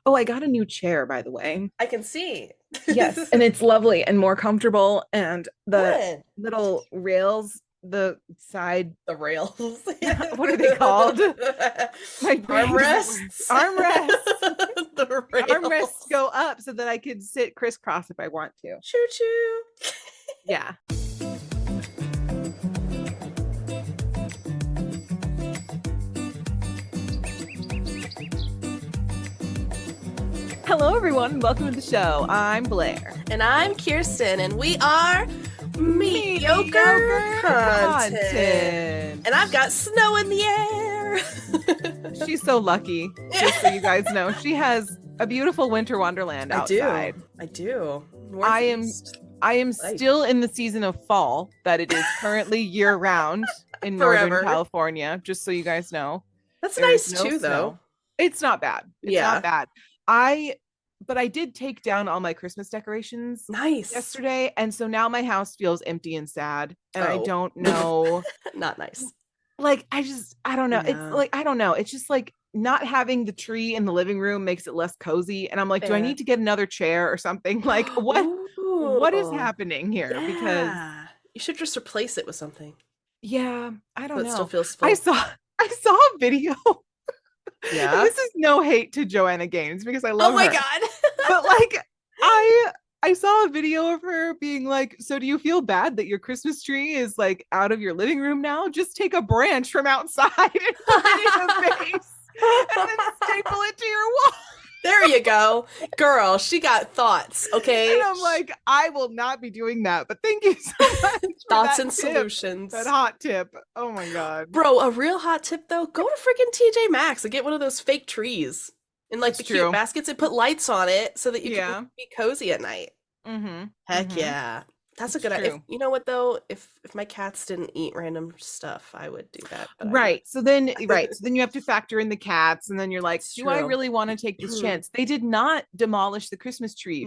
Oh, I got a new chair, by the way. I can see. Yes, and it's lovely and more comfortable. And the Good. little rails, the side, The rails. what are they called? My brain doesn't work. Armrests. Armrests. The The armrests rails. go up so that I could sit crisscross if I want to. Choo choo. Yeah. Hello, everyone. Welcome to the show. I'm Blair. And I'm Kirsten, and we are mediocre content. And I've got snow in the air. She's so lucky, just so you guys know. She has a beautiful winter wonderland outside. I do. I am still in the season of fall, that it is currently year-round in Northern California, just so you guys know. That's nice too, though. It's not bad. It's not bad. But I did take down all my Christmas decorations yesterday, and so now my house feels empty and sad, and I don't know. Not nice. Like, I don't know. Yeah. It's like, I don't know. It's just like not having the tree in the living room makes it less cozy, and I'm like, do I need to get another chair or something? Like, what is happening here? Yeah. Because you should just replace it with something. Yeah, I don't know. It still feels full. I saw a video. Yeah. This is no hate to Joanna Gaines because I love her. Oh my God. But like I saw a video of her being like, so do you feel bad that your Christmas tree is like out of your living room now? Just take a branch from outside and put it in the vase and then staple it to your wall. There you go. Girl, she got thoughts, okay? And I'm like, I will not be doing that, but thank you so much for thoughts that and tip, solutions. that hot tip. Oh my God. Bro, a real hot tip though, go to freaking TJ Maxx and get one of those fake trees. In like the cute baskets and put lights on it so that you can be cozy at night. Heck yeah. That's a good idea. You know what though? If my cats didn't eat random stuff, I would do that. Right. So then you have to factor in the cats, and then you're like, do I really want to take this chance? They did not demolish the Christmas tree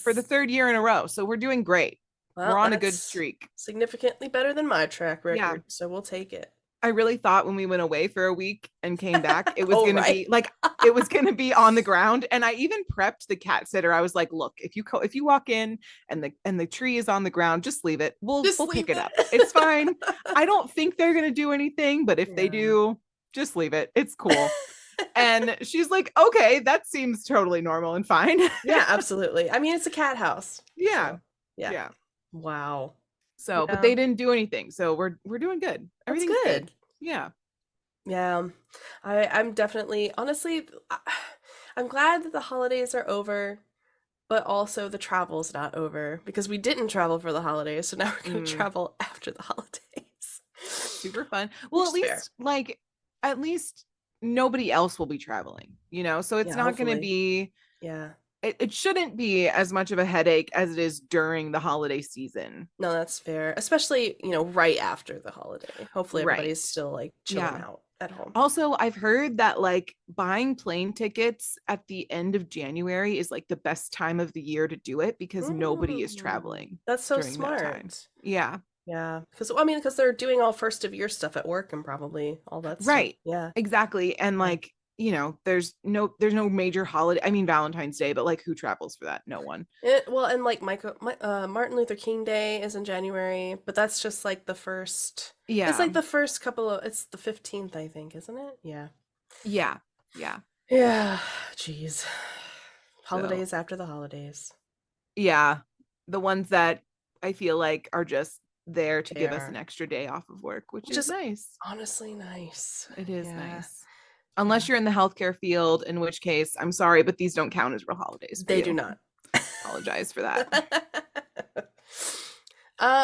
for the third year in a row. So we're doing great. Well, we're on a good streak. Significantly better than my track record. Yeah. So we'll take it. I really thought when we went away for a week and came back, it was going to be like, it was going to be on the ground. And I even prepped the cat sitter. I was like, look, if you walk in and the tree is on the ground, just leave it. We'll pick it up. It's fine. I don't think they're going to do anything, but if they do, just leave it. It's cool. And she's like, okay, that seems totally normal and fine. Yeah, absolutely. I mean, it's a cat house. Yeah. So, yeah. Wow. So, but they didn't do anything. So we're doing good. Everything's good. Yeah. Yeah. I'm definitely, honestly, I'm glad that the holidays are over, but also the travel's not over because we didn't travel for the holidays. So now we're going to travel after the holidays. Super fun. Well, at least nobody else will be traveling, you know? So it's not going to be, it shouldn't be as much of a headache as it is during the holiday season. No, that's fair. Especially, right after the holiday. Hopefully everybody's still like chilling out at home. Also, I've heard that like buying plane tickets at the end of January is like the best time of the year to do it because nobody is traveling. That's so smart. Yeah. Yeah. Because they're doing all first of year stuff at work and probably all that stuff. Right. Yeah. Exactly. And like, there's no major holiday. I mean, Valentine's Day, but like who travels for that? No one. And like Martin Luther King Day is in January, but that's just like the first. Yeah. It's like the first it's the 15th, I think, isn't it? Yeah. Yeah. Yeah. Yeah. Jeez. Holidays after the holidays. Yeah. The ones that I feel like are just there to give us an extra day off of work, which is nice. Honestly nice. It is nice. Unless you're in the healthcare field, in which case, I'm sorry, but these don't count as real holidays. They do not. Apologize for that.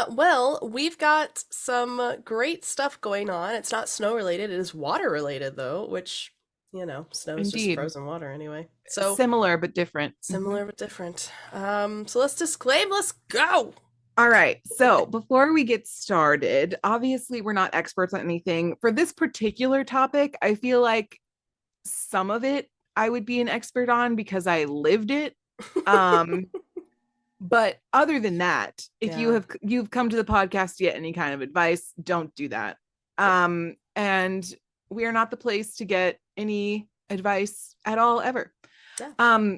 Well, we've got some great stuff going on. It's not snow related. It is water related, though, which, snow is just frozen water anyway. So similar but different. Similar but different. So let's disclaim. Let's go. All right. So before we get started, obviously we're not experts on anything. For this particular topic, I feel like some of it I would be an expert on because I lived it. But other than that, if you've come to the podcast to get any kind of advice, don't do that. And we are not the place to get any advice at all ever. Yeah.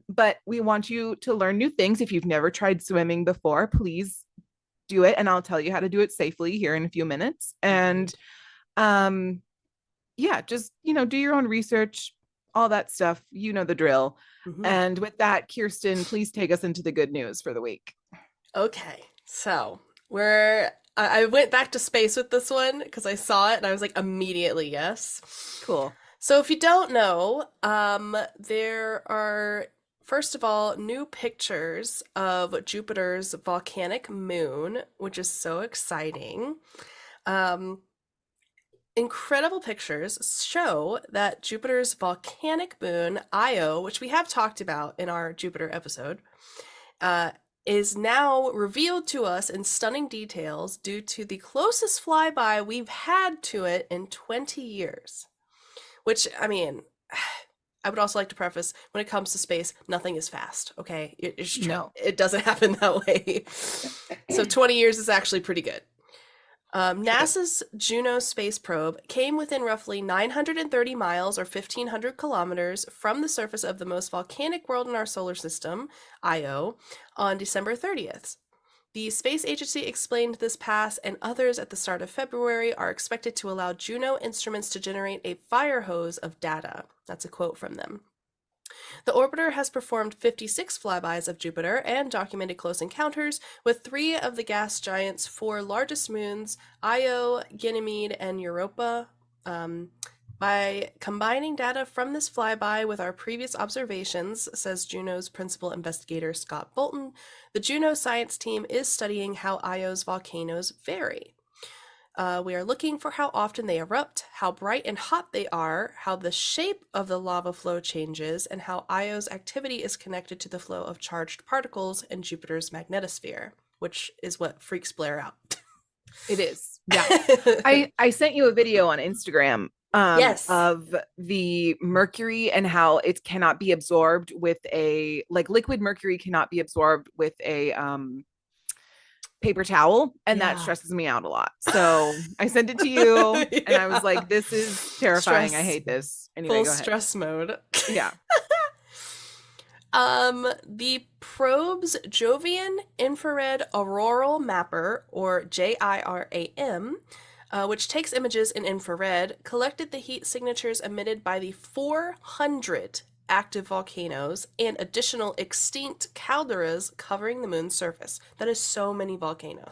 But we want you to learn new things. If you've never tried swimming before, please do it, and I'll tell you how to do it safely here in a few minutes. And yeah, just do your own research, all that stuff. You know the drill. And with that, Kirsten, please take us into the good news for the week. Okay, so I went back to space with this one because I saw it and I was like, immediately yes. Cool. So if you don't know, there are, first of all, new pictures of Jupiter's volcanic moon, which is so exciting. Incredible pictures show that Jupiter's volcanic moon, Io, which we have talked about in our Jupiter episode, is now revealed to us in stunning details due to the closest flyby we've had to it in 20 years. Which, I mean, I would also like to preface, when it comes to space, nothing is fast, okay? It doesn't happen that way. So 20 years is actually pretty good. NASA's Juno space probe came within roughly 930 miles or 1,500 kilometers from the surface of the most volcanic world in our solar system, Io, on December 30th. The space agency explained this pass and others at the start of February are expected to allow Juno instruments to generate a fire hose of data. That's a quote from them. The orbiter has performed 56 flybys of Jupiter and documented close encounters with 3 of the gas giant's 4 largest moons, Io, Ganymede, and Europa. By combining data from this flyby with our previous observations, says Juno's principal investigator Scott Bolton, the Juno science team is studying how Io's volcanoes vary. We are looking for how often they erupt, how bright and hot they are, how the shape of the lava flow changes, and how Io's activity is connected to the flow of charged particles in Jupiter's magnetosphere, which is what freaks Blair out. It is. Yeah. I sent you a video on Instagram yes. of the mercury and how it cannot be absorbed with liquid mercury cannot be absorbed with a paper towel, and that stresses me out a lot. So I sent it to you and I was like, this is terrifying. Stress. I hate this. Anyway, full go ahead. Stress mode. Yeah. The probe's Jovian Infrared Auroral Mapper, or JIRAM, which takes images in infrared, collected the heat signatures emitted by the 400 active volcanoes and additional extinct calderas covering the moon's surface. That is so many volcanoes.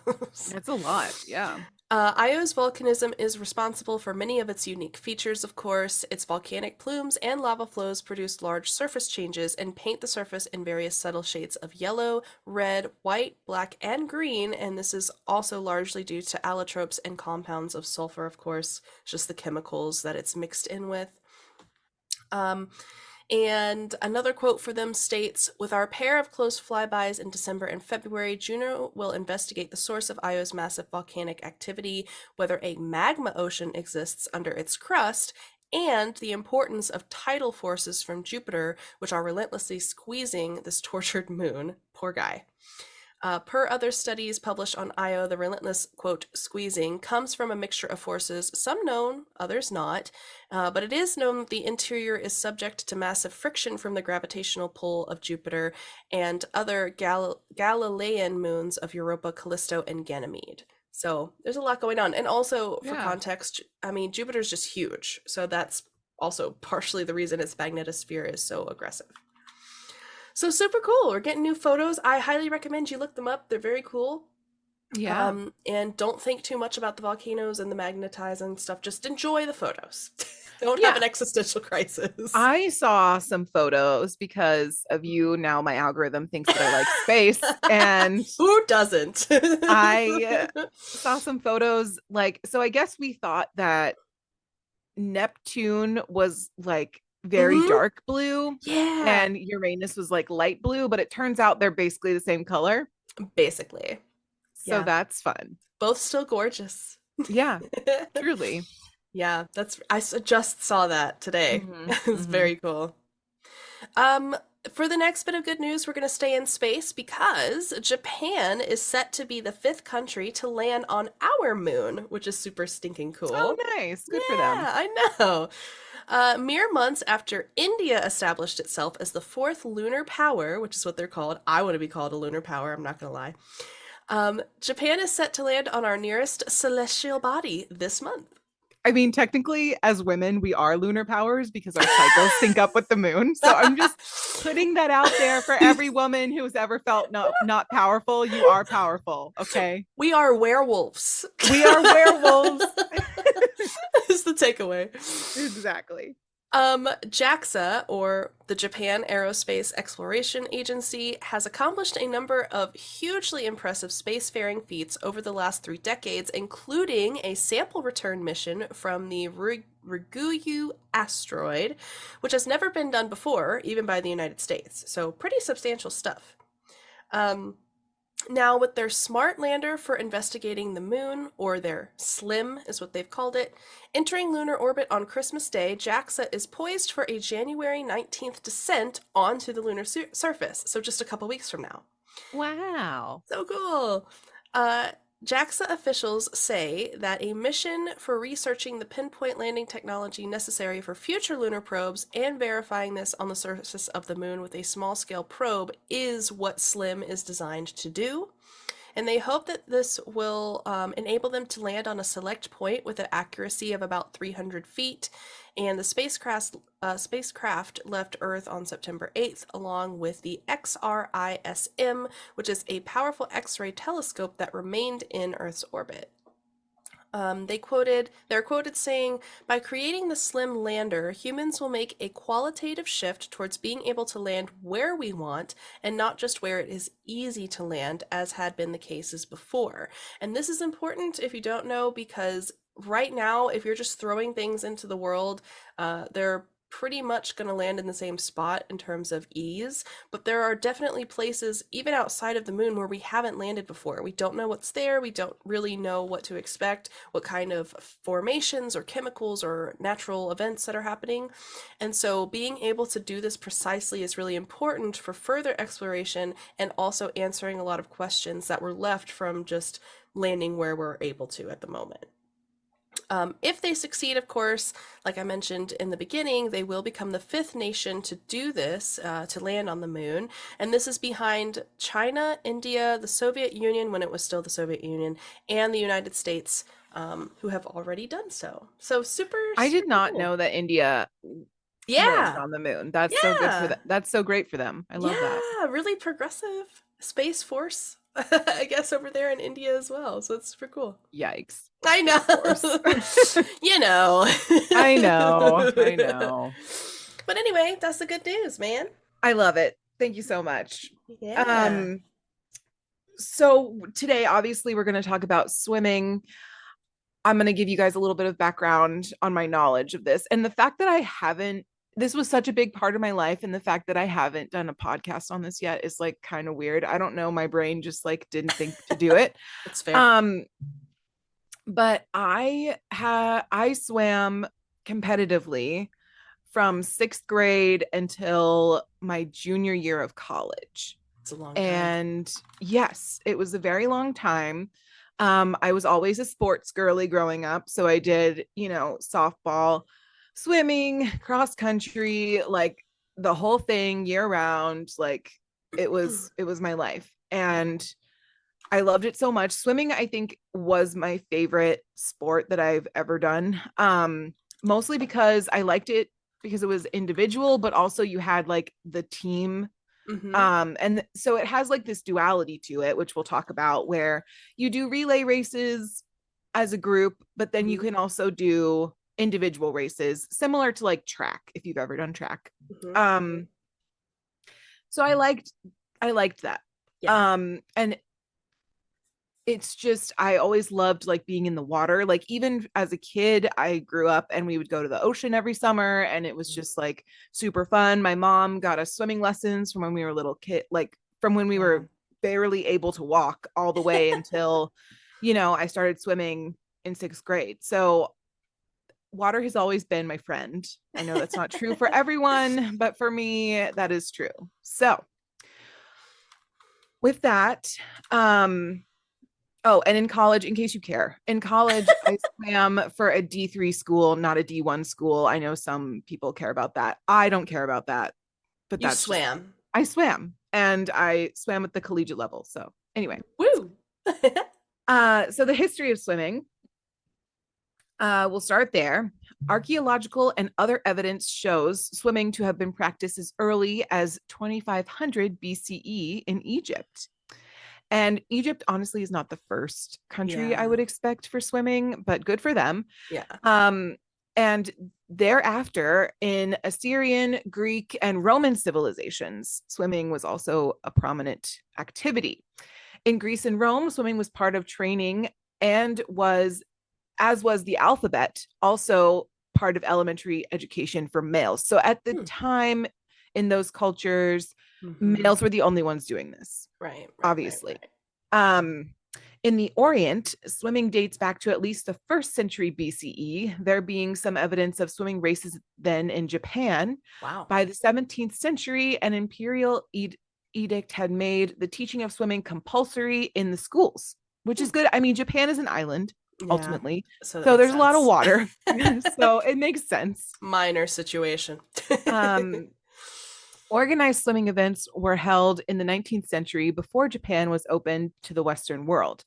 That's a lot, yeah. Io's volcanism is responsible for many of its unique features, of course. Its volcanic plumes and lava flows produce large surface changes and paint the surface in various subtle shades of yellow, red, white, black, and green, and this is also largely due to allotropes and compounds of sulfur, of course, just the chemicals that it's mixed in with. And another quote for them states, with our pair of close flybys in December and February, Juno will investigate the source of Io's massive volcanic activity, whether a magma ocean exists under its crust, and the importance of tidal forces from Jupiter, which are relentlessly squeezing this tortured moon. Poor guy. Per other studies published on Io, the relentless, quote, squeezing comes from a mixture of forces, some known, others not, but it is known that the interior is subject to massive friction from the gravitational pull of Jupiter and other Galilean moons of Europa, Callisto, and Ganymede. So there's a lot going on. And also, for context, I mean, Jupiter's just huge. So that's also partially the reason its magnetosphere is so aggressive. So super cool. We're getting new photos. I highly recommend you look them up. They're very cool. Yeah. And don't think too much about the volcanoes and the magnetizing stuff. Just enjoy the photos. Don't have an existential crisis. I saw some photos because of you. Now my algorithm thinks that I like space. And who doesn't? I saw some photos. So I guess we thought that Neptune was very dark blue, and Uranus was light blue, but it turns out they're basically the same color, so that's fun. Both still gorgeous. Yeah. Truly. Yeah, I just saw that today. It's very cool. For the next bit of good news, we're going to stay in space because Japan is set to be the 5th country to land on our moon, which is super stinking cool. Oh, nice. Good for them. I know. Mere months after India established itself as the fourth lunar power, which is what they're called. I want to be called a lunar power, I'm not going to lie. Japan is set to land on our nearest celestial body this month. I mean, technically, as women, we are lunar powers because our cycles sync up with the moon. So I'm just putting that out there for every woman who's ever felt not powerful. You are powerful, okay? We are werewolves. We are werewolves. Is the takeaway. Exactly. JAXA, or the Japan Aerospace Exploration Agency, has accomplished a number of hugely impressive spacefaring feats over the last 3 decades, including a sample return mission from the Ryugu asteroid, which has never been done before, even by the United States. So pretty substantial stuff. Now, with their smart lander for investigating the moon, or their SLIM is what they've called it, entering lunar orbit on Christmas Day, JAXA is poised for a January 19th descent onto the lunar surface, so just a couple weeks from now. Wow. So cool. JAXA officials say that a mission for researching the pinpoint landing technology necessary for future lunar probes and verifying this on the surface of the moon with a small-scale probe is what SLIM is designed to do. And they hope that this will enable them to land on a select point with an accuracy of about 300 feet. And the spacecraft left Earth on September 8th, along with the XRISM, which is a powerful X-ray telescope that remained in Earth's orbit. They're quoted saying, "By creating the SLIM lander, humans will make a qualitative shift towards being able to land where we want and not just where it is easy to land, as had been the cases before." And this is important if you don't know, because right now, if you're just throwing things into the world, they're pretty much going to land in the same spot in terms of ease, but there are definitely places even outside of the moon where we haven't landed before. We don't know what's there. We don't really know what to expect, what kind of formations or chemicals or natural events that are happening. And so being able to do this precisely is really important for further exploration and also answering a lot of questions that were left from just landing where we're able to at the moment. If they succeed, of course, like I mentioned in the beginning, they will become the 5th nation to do this, to land on the moon. And this is behind China, India, the Soviet Union, when it was still the Soviet Union, and the United States, who have already done so. So super I did not cool. know that India landed on the moon. That's so good for them. That's so great for them. I love that. Yeah, really progressive Space Force, I guess, over there in India as well. So it's super cool. Yikes. I know. You know. I know. But anyway, that's the good news, man. I love it. Thank you so much. Yeah. So today, obviously, we're going to talk about swimming. I'm going to give you guys a little bit of background on my knowledge of this. And the fact that this was such a big part of my life, and the fact that I haven't done a podcast on this yet is like kind of weird. I don't know. My brain just like didn't think to do it. That's fair. But I swam competitively from 6th grade until my junior year of college. It's a long time. And yes, it was a very long time. I was always a sports girly growing up. So I did, softball, swimming, cross country, like the whole thing year round. Like it was my life. And I loved it so much. Swimming, I think, was my favorite sport that I've ever done. Mostly because I liked it because it was individual, but also you had like the team. Mm-hmm. And so it has like this duality to it, which we'll talk about, where you do relay races as a group, but then you can also do individual races, similar to like track, if you've ever done track. So I liked that. Yeah. And it's just, I always loved like being in the water. Like even as a kid, I grew up and we would go to the ocean every summer, and it was just like super fun. My mom got us swimming lessons from when we were little kid, like from when we were barely able to walk all the way until, I started swimming in 6th grade. So water has always been my friend. I know that's not true for everyone, but for me, that is true. So with that, Oh, and in college, in case you care, in college, I swam for a D3 school, not a D1 school. I know some people care about that. I don't care about that, but you that's swam. just, I swam, and I swam at the collegiate level. So anyway, woo. So the history of swimming, we'll start there. Archaeological and other evidence shows swimming to have been practiced as early as 2500 BCE in Egypt. And Egypt, honestly, is not the first country I would expect for swimming, but good for them. Yeah. And thereafter, in Assyrian, Greek, and Roman civilizations, swimming was also a prominent activity. In Greece and Rome, swimming was part of training and was, as was the alphabet, also part of elementary education for males. So at the time in those cultures, males were the only ones doing this. Right. Obviously. Right. In the Orient, swimming dates back to at least the 1st century BCE, there being some evidence of swimming races then in Japan. Wow. By the 17th century, an imperial edict had made the teaching of swimming compulsory in the schools, which is good. I mean, Japan is an island, ultimately. So there's a lot of water. So it makes sense. Minor situation. Organized swimming events were held in the 19th century before Japan was opened to the Western world.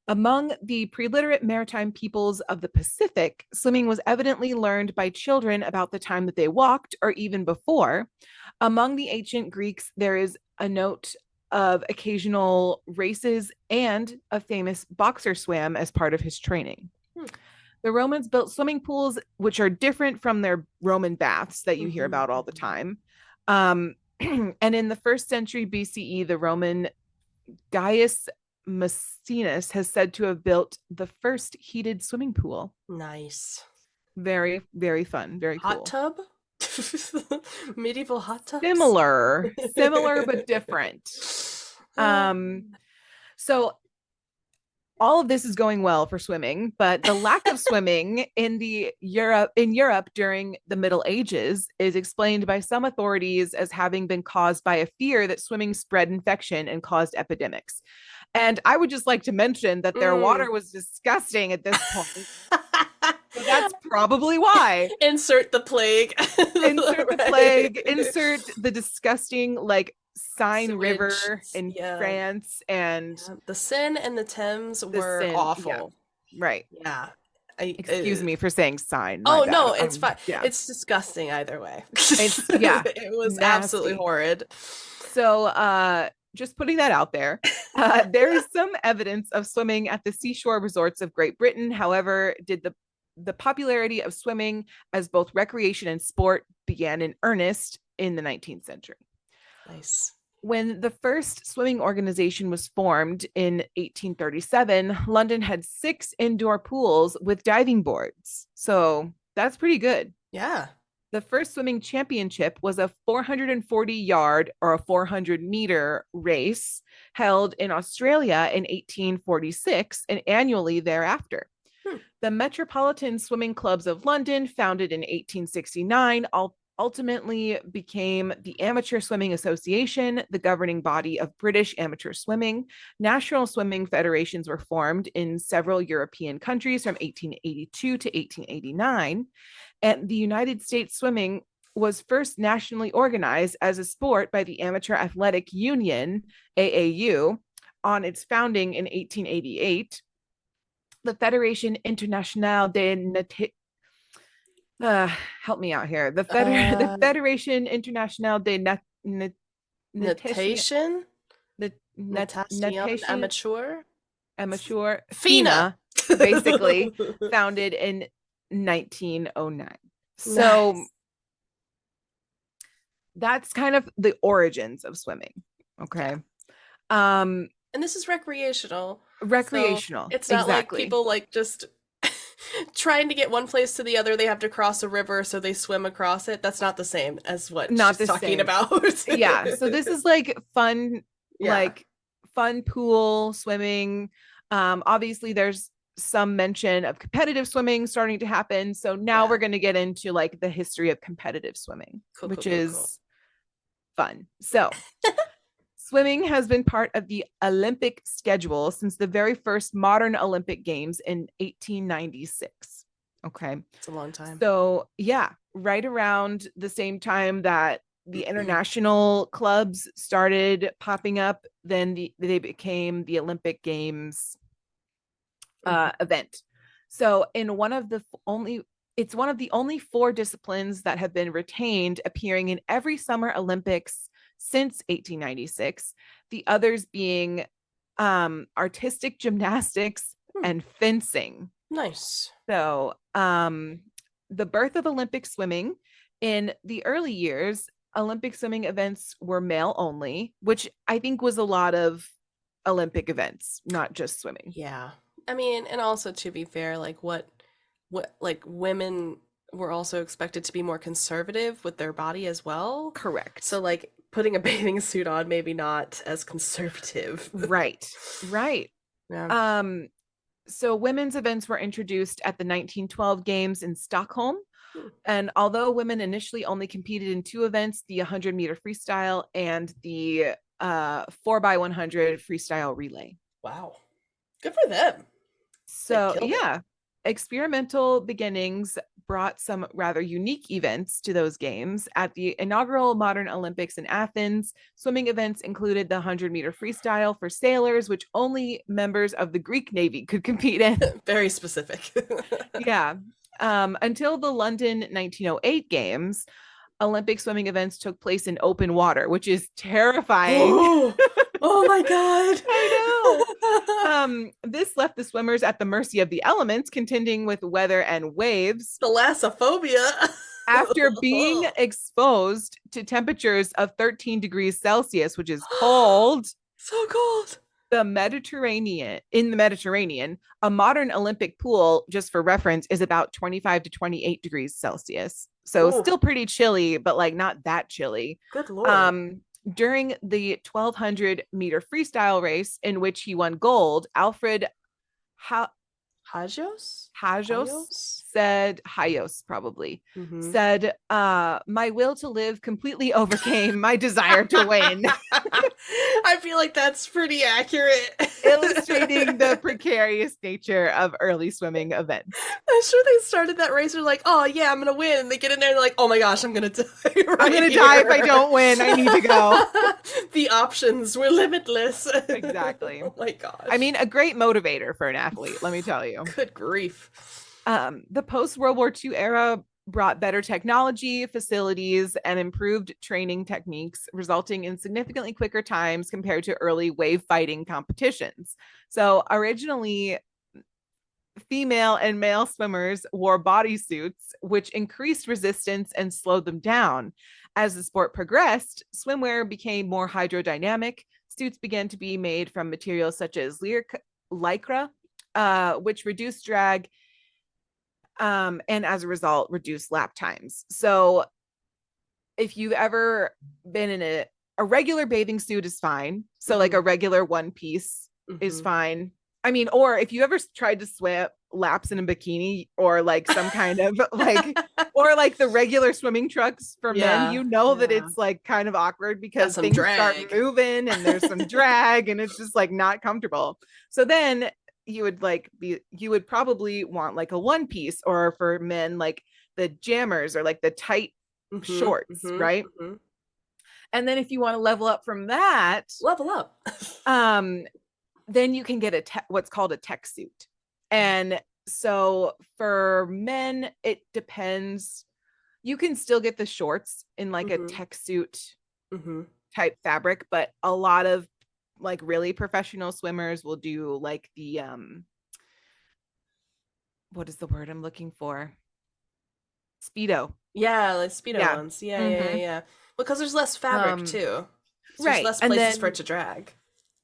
Among the pre-literate maritime peoples of the Pacific, swimming was evidently learned by children about the time that they walked or even before. Among the ancient Greeks, there is a note of occasional races and a famous boxer swam as part of his training. The Romans built swimming pools, which are different from their Roman baths that you hear about all the time. And in the 1st century BCE, the Roman Gaius Maecenas has said to have built the first heated swimming pool. Nice. Very, very fun. Very cool. Hot tub? Medieval hot tubs? Similar, but different. So all of this is going well for swimming, but the lack of swimming in Europe during the Middle Ages is explained by some authorities as having been caused by a fear that swimming spread infection and caused epidemics. And I would just like to mention that their water was disgusting at this point. So that's probably why. Insert the plague. Insert the plague. Insert the disgusting, like, Seine Sewage. River in France, and the Seine and the Thames were awful. Right. Yeah. Excuse me for saying Seine. Oh no, it's fine. Yeah. It's disgusting either way. It was nasty. Absolutely horrid. So just putting that out there. There is some evidence of swimming at the seashore resorts of Great Britain. However, the popularity of swimming as both recreation and sport began in earnest in the 19th century. Nice. When the first swimming organization was formed in 1837, London had 6 indoor pools with diving boards. So that's pretty good. Yeah. The first swimming championship was a 440-yard or a 400-meter race held in Australia in 1846 and annually thereafter. The Metropolitan Swimming Clubs of London, founded in 1869, ultimately became the Amateur Swimming Association, the governing body of British amateur swimming. National swimming federations were formed in several European countries from 1882 to 1889. And the United States swimming was first nationally organized as a sport by the Amateur Athletic Union, AAU, on its founding in 1888. The Fédération Internationale de Natation. Help me out here. The Fédération Internationale de Natation? Natation Amateur FINA, basically, founded in 1909. So that's kind of the origins of swimming. Okay. And this is recreational. So it's not like people like just trying to get one place to the other. They have to cross a river, so they swim across it. That's not the same as what she's talking about. Yeah. So this is like fun, like fun pool swimming. Obviously there's some mention of competitive swimming starting to happen. So now we're going to get into like the history of competitive swimming, which is fun. So Swimming has been part of the Olympic schedule since the very first modern Olympic Games in 1896. Okay. It's a long time. So, yeah, right around the same time that the international clubs started popping up, then they became the Olympic Games event. So, it's one of the only 4 disciplines that have been retained, appearing in every Summer Olympics since 1896. The others being artistic gymnastics and fencing. Nice. So, the birth of Olympic swimming. In the early years, Olympic swimming events were male only, which I think was a lot of Olympic events, not just swimming. Yeah. I mean, and also to be fair, like what like women were also expected to be more conservative with their body as well. Correct. So like putting a bathing suit on, maybe not as conservative. Right. Yeah. So women's events were introduced at the 1912 Games in Stockholm. And although women initially only competed in 2 events, the 100-meter freestyle and the 4x100 freestyle relay. Wow. Good for them. So, yeah, experimental beginnings brought some rather unique events to those games. At the inaugural Modern Olympics in Athens, swimming events included the 100-meter freestyle for sailors, which only members of the Greek Navy could compete in. Very specific. Yeah. Until the London 1908 Games, Olympic swimming events took place in open water, which is terrifying. Oh my God. I know. This left the swimmers at the mercy of the elements, contending with weather and waves. Thalassophobia. After being exposed to temperatures of 13 degrees Celsius, which is cold. So cold. In the Mediterranean, a modern Olympic pool, just for reference, is about 25 to 28 degrees Celsius. So still pretty chilly, but like not that chilly. Good Lord. During the 1200-meter freestyle race, in which he won gold, Alfred Hajos said, said, my will to live completely overcame my desire to win. I feel like that's pretty accurate. Illustrating the precarious nature of early swimming events. I'm sure they started that race. They're like, oh yeah, I'm gonna win. And they get in there and they're like, oh my gosh, I'm gonna die. I'm gonna die if I don't win. I need to go. The options were limitless. Exactly. Oh my gosh. I mean, a great motivator for an athlete, let me tell you. Good grief. The post-World War II era brought better technology, facilities, and improved training techniques, resulting in significantly quicker times compared to early wave fighting competitions. So originally, female and male swimmers wore bodysuits, which increased resistance and slowed them down. As the sport progressed, swimwear became more hydrodynamic. Suits began to be made from materials such as lycra, which reduced drag, and as a result, reduced lap times. So if you've ever been in a regular bathing suit is fine. So like a regular one piece is fine. I mean, or if you ever tried to swim laps in a bikini or like some kind of like, or like the regular swimming trunks for men, you know that it's like kind of awkward because things start moving and there's some drag and it's just like not comfortable. So then you would probably want like a one piece, or for men, like the jammers or like the tight shorts, right? And then if you want to level up from that, then you can get what's called a tech suit. And so for men, it depends. You can still get the shorts in like a tech suit type fabric, but a lot of like really professional swimmers will do like the what is the word I'm looking for? Speedo. Yeah, like Speedo ones. Yeah. Because there's less fabric too. So right. There's less places for it to drag.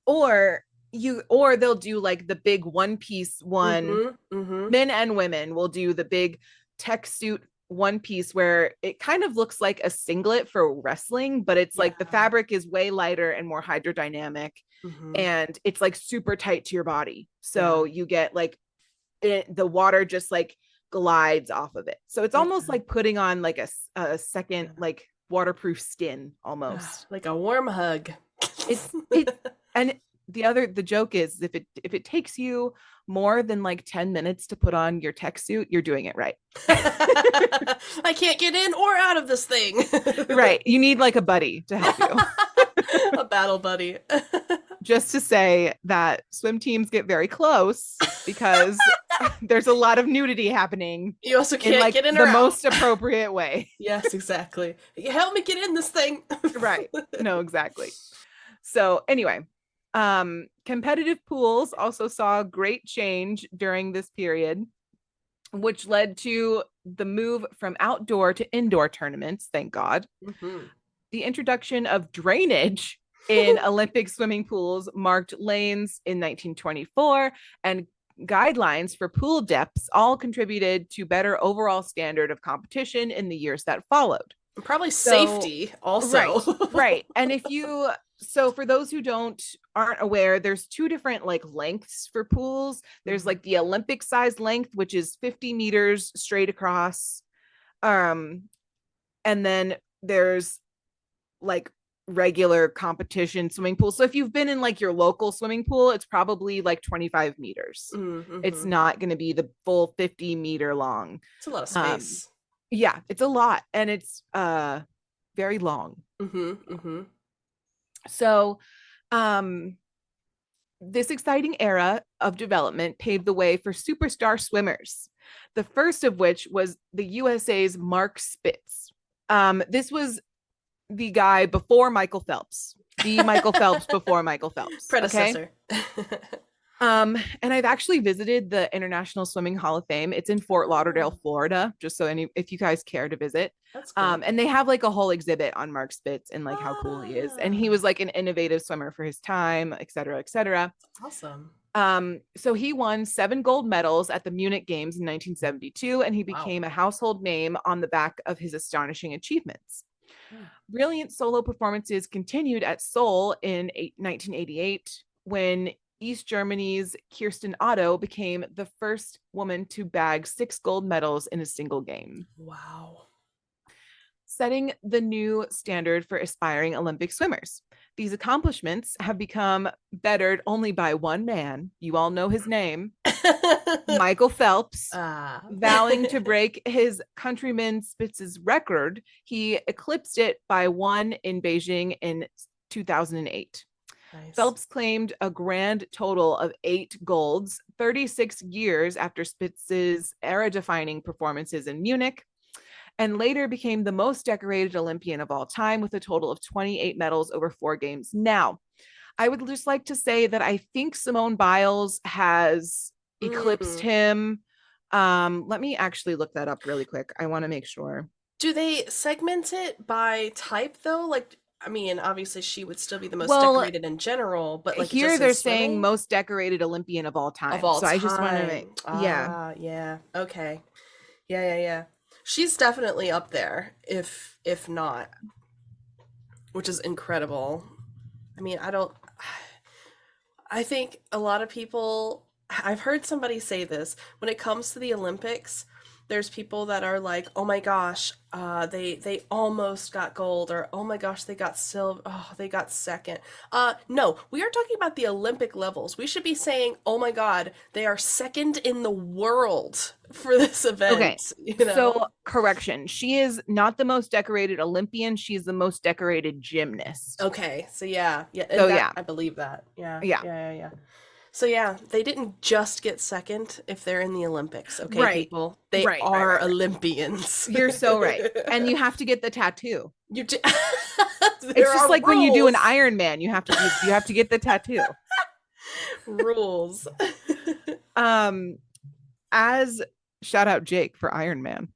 Or they'll do like the big one piece one. Men and women will do the big tech suit one piece where it kind of looks like a singlet for wrestling, but it's like the fabric is way lighter and more hydrodynamic, and it's like super tight to your body. So you get like the water just like glides off of it. So it's almost like putting on like a second like waterproof skin almost. Like a warm hug. It and the joke is if it takes you more than like 10 minutes to put on your tech suit, you're doing it right. I can't get in or out of this thing. Right. You need like a buddy to help you. A battle buddy. Just to say that swim teams get very close because there's a lot of nudity happening. You also can't like get in the or out. most appropriate way. Yes, exactly. Help me get in this thing. Right. No, exactly. So anyway, competitive pools also saw great change during this period, which led to the move from outdoor to indoor tournaments, thank God. Mm-hmm. The introduction of drainage in Olympic swimming pools marked lanes in 1924, and guidelines for pool depths all contributed to better overall standard of competition in the years that followed. Probably safety also. Right. And for those who aren't aware, there's two different like lengths for pools. There's like the Olympic size length, which is 50 meters straight across. And then there's like regular competition swimming pool. So if you've been in like your local swimming pool, it's probably like 25 meters. Mm-hmm. It's not going to be the full 50-meter long. It's a lot of space. Yeah, it's a lot, and it's very long. So this exciting era of development paved the way for superstar swimmers, the first of which was the USA's Mark Spitz. This was the guy before Michael Phelps, the Michael Phelps before Michael Phelps. Predecessor. Okay? And I've actually visited the International Swimming Hall of Fame. It's in Fort Lauderdale, Florida, just so if you guys care to visit. That's cool. And they have like a whole exhibit on Mark Spitz and like how cool he is. And he was like an innovative swimmer for his time, et cetera, et cetera. That's awesome. So he won 7 gold medals at the Munich Games in 1972, and he became a household name on the back of his astonishing achievements. Brilliant solo performances continued at Seoul in 1988, when East Germany's Kirsten Otto became the first woman to bag 6 gold medals in a single game. Wow. Setting the new standard for aspiring Olympic swimmers. These accomplishments have become bettered only by one man. You all know his name, Michael Phelps. Vowing to break his countryman Spitz's record, he eclipsed it by 1 in Beijing in 2008. Nice. Phelps claimed a grand total of 8 golds, 36 years after Spitz's era-defining performances in Munich, and later became the most decorated Olympian of all time with a total of 28 medals over 4 games. Now, I would just like to say that I think Simone Biles has eclipsed him. Let me actually look that up really quick. I want to make sure. Do they segment it by type though? Like, I mean, obviously she would still be the most decorated in general, but like here they're saying most decorated Olympian of all time. So I just want to make, yeah. Okay. Yeah. She's definitely up there, if not, which is incredible. I mean, I think a lot of people, I've heard somebody say this, when it comes to the Olympics, there's people that are like, oh my gosh, they almost got gold, or oh my gosh, they got silver, oh, they got second. No, we are talking about the Olympic levels. We should be saying, oh my God, they are second in the world for this event. Okay, so correction. She is not the most decorated Olympian. She's the most decorated gymnast. Okay, so yeah. I believe that. Yeah. So yeah, they didn't just get second if they're in the Olympics, okay, right. People? They are Olympians. You're so right. And you have to get the tattoo. It's just like rules. When you do an Ironman, you have to get the tattoo. Rules. As shout out Jake for Ironman.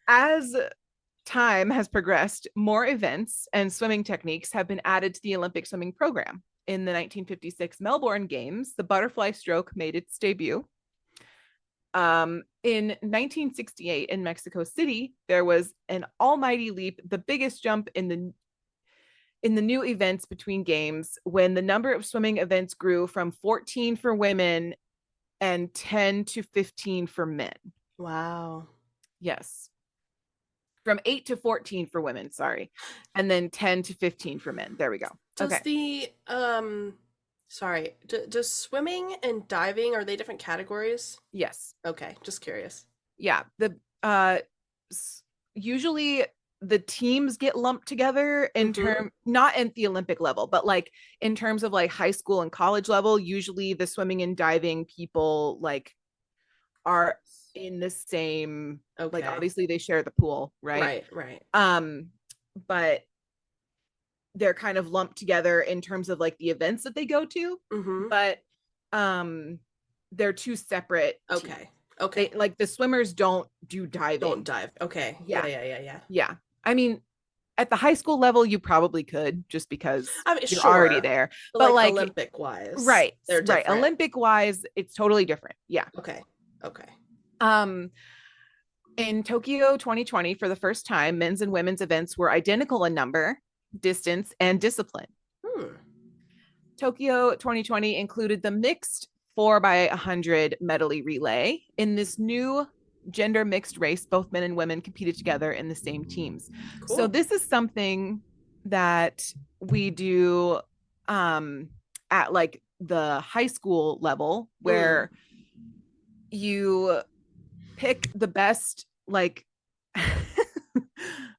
As time has progressed, more events and swimming techniques have been added to the Olympic swimming program. In the 1956 Melbourne Games, the butterfly stroke made its debut. In 1968 in Mexico City, there was an almighty leap, the biggest jump in the new events between games, when the number of swimming events grew from 14 for women and 10 to 15 for men. Wow. Yes. From 8 to 14 for women, sorry. And then 10 to 15 for men. There we go. Does the sorry, does swimming and diving, are they different categories? Yes. Okay, just curious. Yeah, the usually the teams get lumped together in term, not at the Olympic level, but like in terms of like high school and college level. Usually the swimming and diving people like are in the same, like obviously they share the pool, right? Right. But they're kind of lumped together in terms of like the events that they go to, but they're two separate teams. Okay. Like the swimmers don't do diving. Don't dive. Okay. Yeah. I mean, at the high school level, you probably could, just because you're already there. But like Olympic wise, right? They're different. Right. Olympic wise, it's totally different. Yeah. Okay. In Tokyo 2020, for the first time, men's and women's events were identical in number, distance, and discipline. Tokyo 2020 included the mixed 4x100 medley relay. In this new gender mixed race, both men and women competed together in the same teams. Cool. So this is something that we do at like the high school level, where you pick the best, like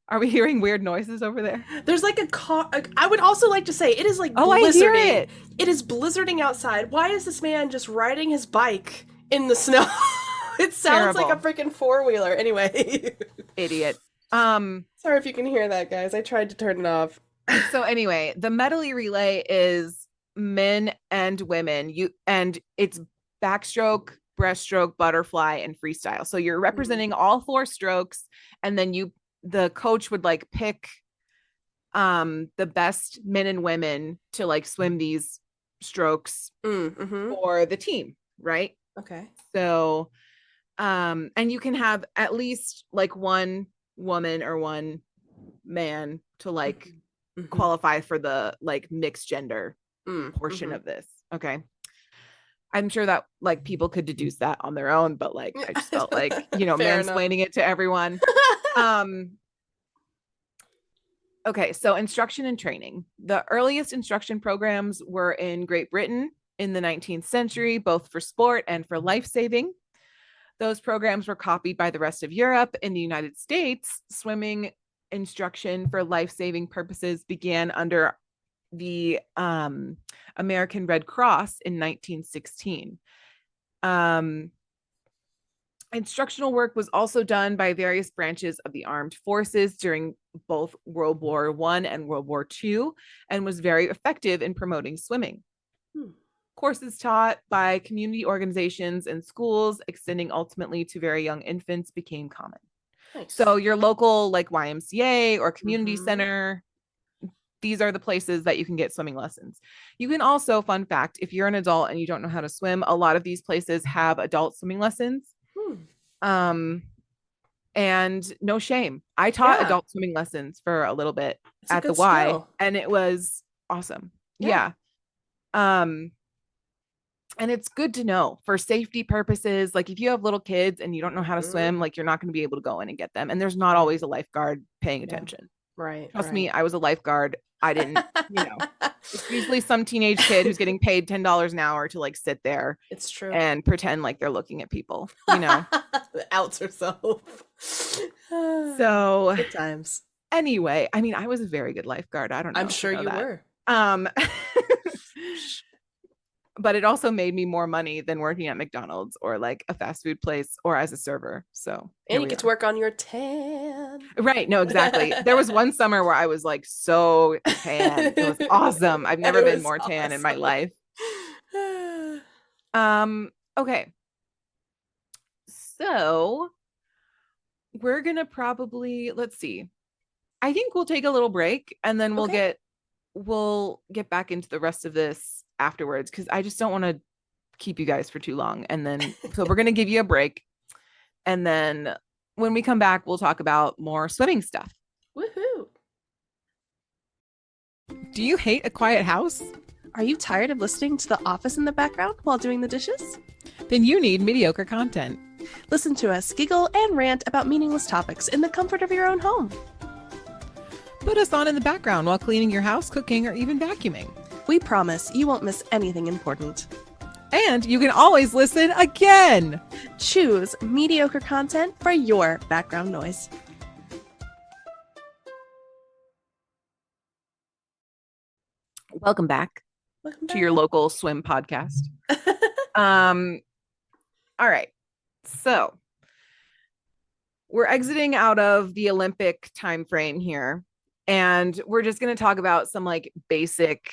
are we hearing weird noises over there? There's like a car. I would also like to say it is like blizzarding. I hear it. It is blizzarding outside. Why is this man just riding his bike in the snow? It sounds like a freaking four-wheeler. Anyway. Idiot. Sorry if you can hear that, guys. I tried to turn it off. So anyway, the medley relay is men and women. And it's backstroke, breaststroke, butterfly, and freestyle. So you're representing all four strokes, and then the coach would like pick the best men and women to like swim these strokes for the team, right? Okay. So and you can have at least like one woman or one man to like qualify for the like mixed gender portion of this. Okay. I'm sure that like people could deduce that on their own, but like I just felt like, mansplaining it to everyone. Okay, so instruction and training. The earliest instruction programs were in Great Britain in the 19th century, both for sport and for life-saving. Those programs were copied by the rest of Europe. In the United States, swimming instruction for life-saving purposes began under the American Red Cross in 1916. Instructional work was also done by various branches of the armed forces during both World War I and World War II, and was very effective in promoting swimming. Courses taught by community organizations and schools, extending ultimately to very young infants, became common. Nice. So your local like YMCA or community center, these are the places that you can get swimming lessons. You can also, fun fact, if you're an adult and you don't know how to swim, a lot of these places have adult swimming lessons. And no shame. I taught adult swimming lessons for a little bit at the Y, and it was awesome. Yeah. And it's good to know for safety purposes. Like if you have little kids and you don't know how to swim, like you're not going to be able to go in and get them. And there's not always a lifeguard paying attention. Right. Trust me, I was a lifeguard. I didn't, it's usually some teenage kid who's getting paid $10 an hour to like sit there. It's true. And pretend like they're looking at people, Outs herself. So good times. Anyway, I mean, I was a very good lifeguard. I don't know. I'm sure you were. But it also made me more money than working at McDonald's or like a fast food place or as a server. So and you get to work on your tan. Right. No, exactly. There was one summer where I was like so tan. It was awesome. I've never been more tan in my life. Okay. So we're gonna probably, let's see. I think we'll take a little break and then we'll get back into the rest of this afterwards, because I just don't want to keep you guys for too long. And then so we're going to give you a break, and then when we come back we'll talk about more swimming stuff. Woohoo. Do you hate a quiet house? Are you tired of listening to The Office in the background while doing the dishes? Then you need mediocre content. Listen to us giggle and rant about meaningless topics in the comfort of your own home. put us on in the background while cleaning your house, cooking, or even vacuuming. We promise you won't miss anything important. And you can always listen again. Choose mediocre content for your background noise. Welcome back to your local swim podcast. All right. So we're exiting out of the Olympic time frame here, and we're just going to talk about some like basic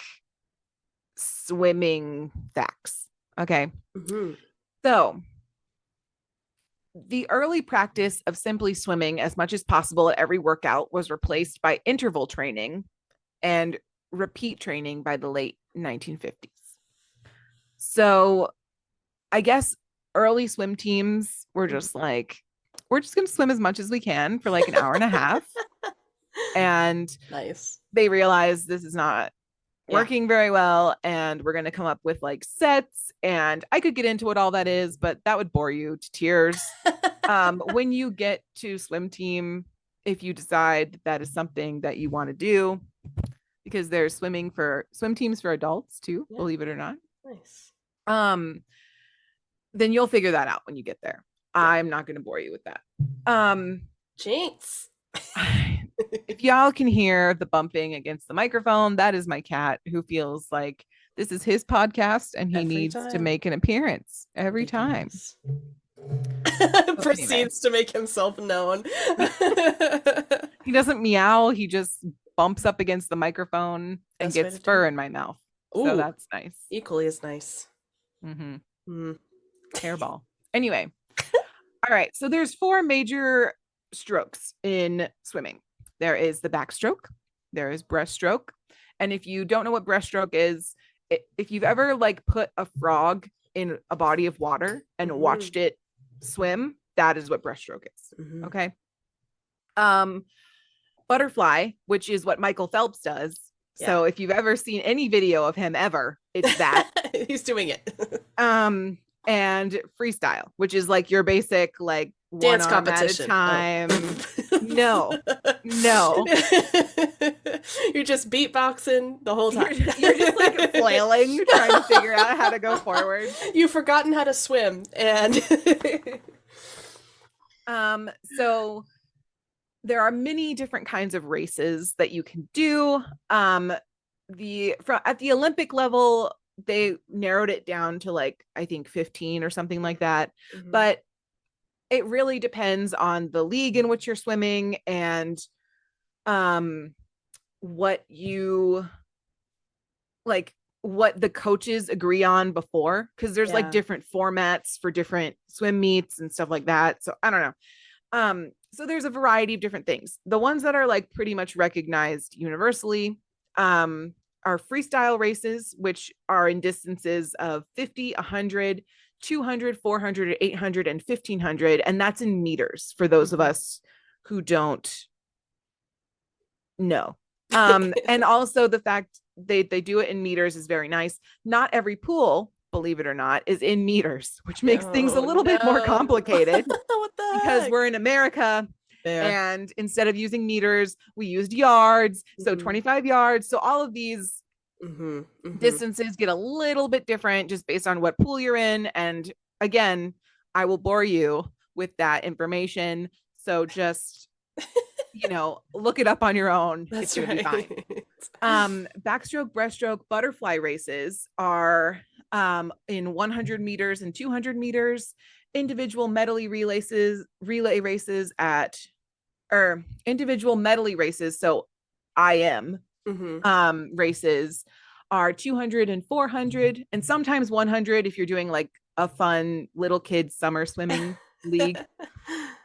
swimming facts. Okay. Mm-hmm. So the early practice of simply swimming as much as possible at every workout was replaced by interval training and repeat training by the late 1950s. So I guess early swim teams were just like, we're just going to swim as much as we can for like an hour and a half. And nice. They realized this is not working very well, and we're going to come up with like sets, and I could get into what all that is, but that would bore you to tears. When you get to swim team, if you decide that is something that you want to do, because there's swim teams for adults too, believe it or not. Nice. Then you'll figure that out when you get there. I'm not going to bore you with that. Jinx. If y'all can hear the bumping against the microphone, that is my cat, who feels like this is his podcast and he needs to make an appearance every time. Proceeds to make himself known. He doesn't meow. He just bumps up against the microphone and gets fur in my mouth. Ooh, so that's nice. Equally as nice. Hairball. Anyway. All right. So there's 4 major strokes in swimming. There is the backstroke, there is breaststroke, and if you don't know what breaststroke is, if you've ever like put a frog in a body of water and watched it swim, that is what breaststroke is. Okay. Butterfly, which is what Michael Phelps does. So if you've ever seen any video of him ever, it's that. He's doing it. And freestyle, which is like your basic like dance competition at a time. No. You're just beatboxing the whole time. You're just like flailing, trying to figure out how to go forward. You've forgotten how to swim, and so there are many different kinds of races that you can do. At the Olympic level, they narrowed it down to like, I think 15 or something like that. But it really depends on the league in which you're swimming and what the coaches agree on before, because there's like different formats for different swim meets and stuff like that. So I don't know. So there's a variety of different things. The ones that are like pretty much recognized universally are freestyle races, which are in distances of 50, 100, 200, 400, 800, and 1500. And that's in meters for those of us who don't know. And also the fact they do it in meters is very nice. Not every pool, believe it or not, is in meters, which makes things a little bit more complicated. What the heck? Because we're in America. And instead of using meters, we used yards. So 25 yards. So all of these distances get a little bit different just based on what pool you're in. And again, I will bore you with that information. So just, look it up on your own. That's it's gonna be fine. Backstroke, breaststroke, butterfly races are in 100 meters and 200 meters. Individual medley races, so IM races are 200 and 400, and sometimes 100 if you're doing like a fun little kids summer swimming league.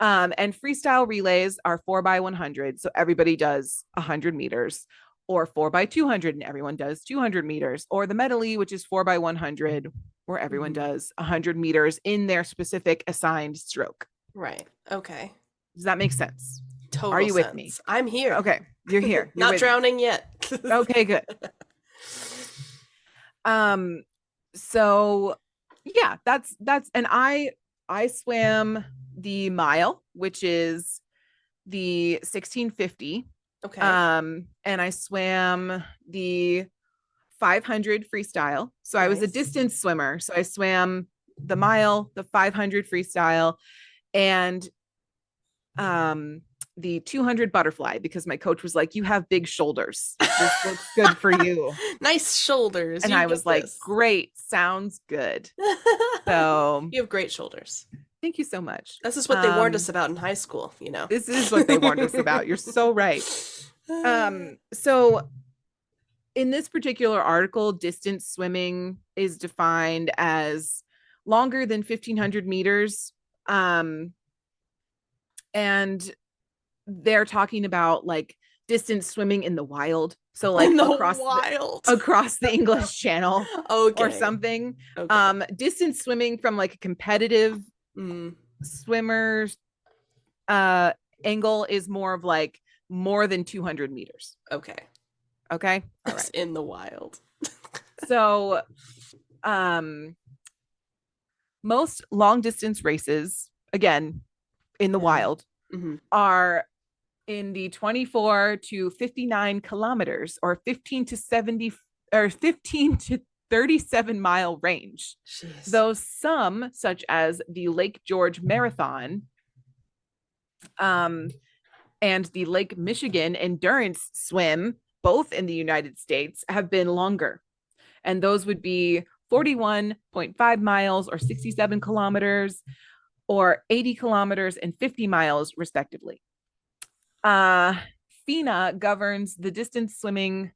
And freestyle relays are 4x100, so everybody does 100 meters, or 4x200 and everyone does 200 meters, or the medley, which is 4x100, where everyone does 100 meters in their specific assigned stroke. Right. Okay. Does that make sense? Total Are you sense. with me? I'm here. Okay, you're here. You're not drowning yet. Okay, good. So yeah, that's and I swam the mile, which is the 1650 Okay. And I swam the 500 freestyle. So I was a distance swimmer. So I swam the mile, the 500 freestyle, and the 200 butterfly, because my coach was like, you have big shoulders. This looks good for you. Nice shoulders. And I was like, great, sounds good. So you have great shoulders. Thank you so much. This is what they warned us about in high school, you know. This is what they warned us about. You're so right. So in this particular article, distance swimming is defined as longer than 1,500 meters. And they're talking about like distance swimming in the wild. So like across the English Channel or something. Okay. Distance swimming from like a competitive swimmer's angle is more of like more than 200 meters. Okay. All right. In the wild. So most long distance races, again, in the wild, are in the 24 to 59 kilometers or 15 to 70 or 15 to 37 mile range. Jeez. Though some, such as the Lake George Marathon and the Lake Michigan Endurance Swim, both in the United States, have been longer. And those would be 41.5 miles or 67 kilometers or 80 kilometers and 50 miles, respectively. FINA governs the distance swimming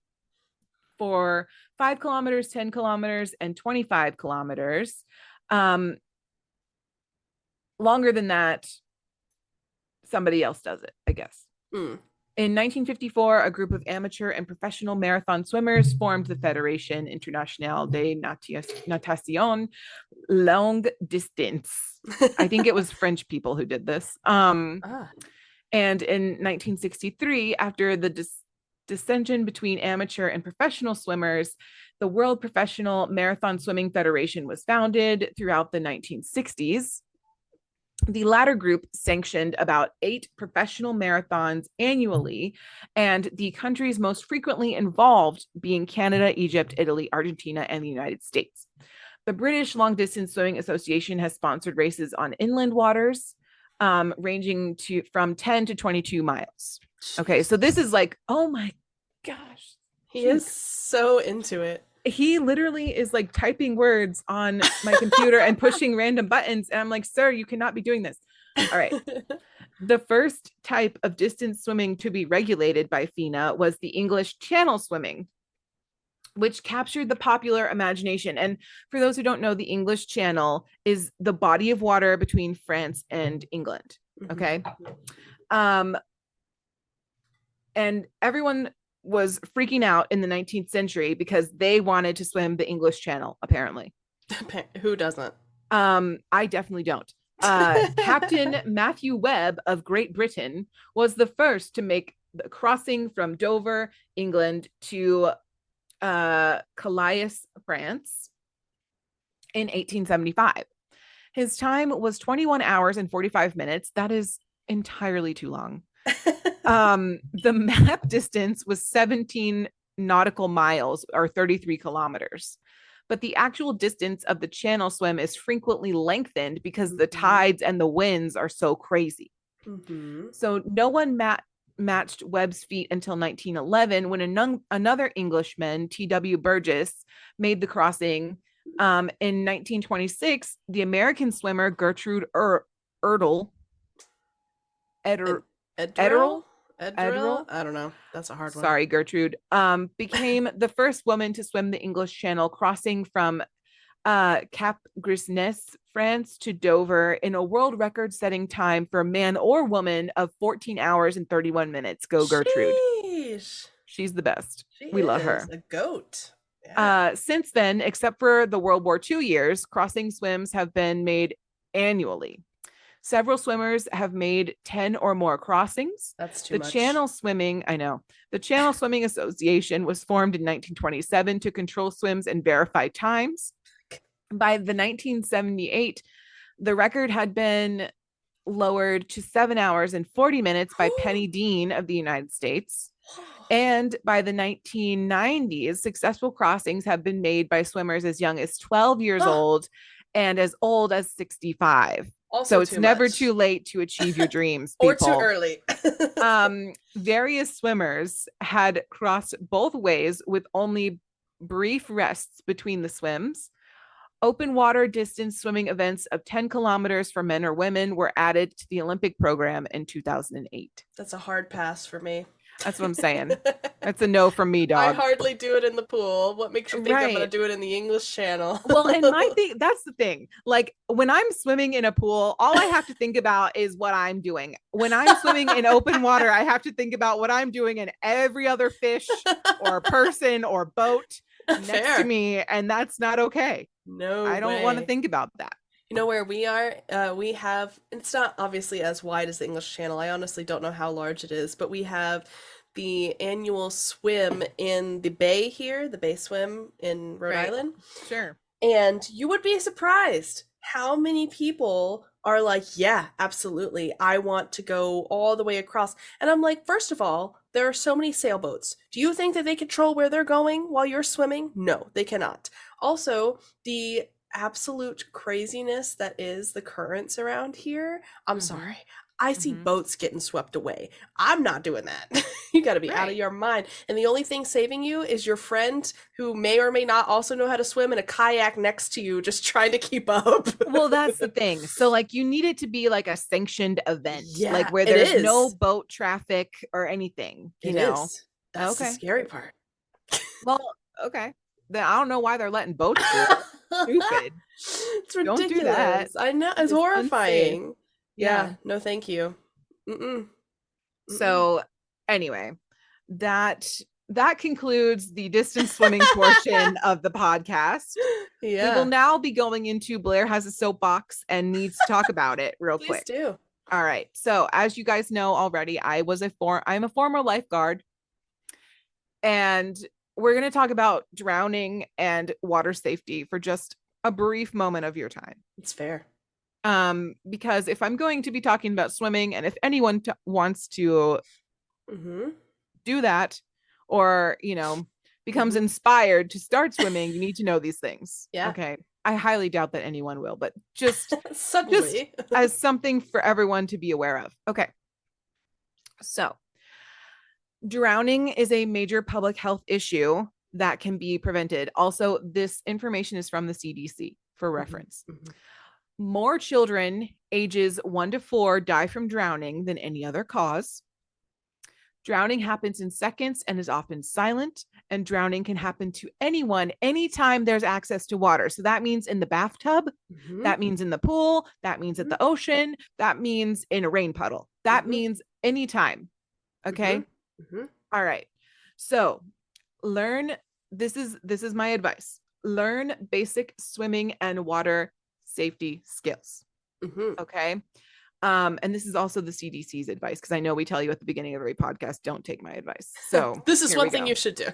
for 5 kilometers, 10 kilometers, and 25 kilometers. Longer than that, somebody else does it, I guess. In 1954, a group of amateur and professional marathon swimmers formed the Fédération Internationale de Natation Longue Distance. I think it was French people who did this. And in 1963, after the dissension between amateur and professional swimmers, the World Professional Marathon Swimming Federation was founded throughout the 1960s. The latter group sanctioned about 8 professional marathons annually, and the countries most frequently involved being Canada, Egypt, Italy, Argentina, and the United States. The British Long Distance Swimming Association has sponsored races on inland waters, ranging from 10 to 22 miles. Okay, so this is like, oh my gosh. He is so into it. He literally is like typing words on my computer and pushing random buttons. And I'm like, sir, you cannot be doing this. All right. The first type of distance swimming to be regulated by FINA was the English Channel swimming, which captured the popular imagination. And for those who don't know, the English Channel is the body of water between France and England. Okay. And everyone was freaking out in the 19th century because they wanted to swim the English Channel, apparently. Who doesn't? I definitely don't. Captain Matthew Webb of Great Britain was the first to make the crossing from Dover, England to Calais, France in 1875. His time was 21 hours and 45 minutes. That is entirely too long. The map distance was 17 nautical miles or 33 kilometers. But the actual distance of the channel swim is frequently lengthened because the tides and the winds are so crazy. So no one matched Webb's feat until 1911 when another Englishman, T.W. Burgess, made the crossing. In 1926, the American swimmer Gertrude Ertl, Edderl? I don't know. That's a hard one. Sorry, Gertrude. Became the first woman to swim the English Channel, crossing from Cap Gris-Nez, France to Dover in a world record-setting time for a man or woman of 14 hours and 31 minutes. Go, Gertrude. Sheesh. She's the best. We love her. A goat. Yeah. Since then, except for the World War II years, crossing swims have been made annually. Several swimmers have made 10 or more crossings. That's too much. The Channel Swimming Association was formed in 1927 to control swims and verify times. By the 1978, the record had been lowered to 7 hours and 40 minutes by Penny Dean of the United States. And by the 1990s, successful crossings have been made by swimmers as young as 12 years old and as old as 65. Also, so it's never too late to achieve your dreams, or too early. Various swimmers had crossed both ways with only brief rests between the swims. Open water distance swimming events of 10 kilometers for men or women were added to the Olympic program in 2008. That's a hard pass for me. That's what I'm saying. That's a no from me, dog. I hardly do it in the pool. What makes you think I'm going to do it in the English Channel? Well, and my thing, that's the thing. Like when I'm swimming in a pool, all I have to think about is what I'm doing. When I'm swimming in open water, I have to think about what I'm doing and every other fish or person or boat next to me. And that's not okay. No, I don't want to think about that. You know where we are? We have, it's not obviously as wide as the English Channel. I honestly don't know how large it is, but we have the annual swim in the bay here, the bay swim in Rhode Island. Sure. And you would be surprised how many people are like, yeah, absolutely. I want to go all the way across. And I'm like, first of all, there are so many sailboats. Do you think that they control where they're going while you're swimming? No, they cannot. Also, the absolute craziness that is the currents around here. I'm sorry. I see boats getting swept away. I'm not doing that. You got to be out of your mind. And the only thing saving you is your friend who may or may not also know how to swim in a kayak next to you, just trying to keep up. Well, that's the thing. So like you need it to be like a sanctioned event, like where there's no boat traffic or anything, you know? That's the scary part. Well, okay. Then I don't know why they're letting boats do it. Stupid. It's ridiculous. Don't do that. I know. It's horrifying. Insane. Yeah. No, thank you. So anyway, that concludes the distance swimming portion of the podcast. Yeah. We will now be going into Blair has a soapbox and needs to talk about it real quick. Please do. All right. So as you guys know already, I'm a former lifeguard, and we're going to talk about drowning and water safety for just a brief moment of your time. It's fair. Because if I'm going to be talking about swimming, and if anyone wants to do that, or, you know, becomes inspired to start swimming, you need to know these things. Yeah. Okay. I highly doubt that anyone will, but just, just as something for everyone to be aware of. Okay. So drowning is a major public health issue that can be prevented. Also, this information is from the CDC for reference. More children ages 1 to 4 die from drowning than any other cause. Drowning happens in seconds and is often silent, and drowning can happen to anyone anytime there's access to water. So that means in the bathtub, that means in the pool, that means at the ocean, that means in a rain puddle. That means anytime. Okay? All right. So this is my advice. Learn basic swimming and water safety skills. Okay. And this is also the CDC's advice, because I know we tell you at the beginning of every podcast, don't take my advice. So this is one thing you should do.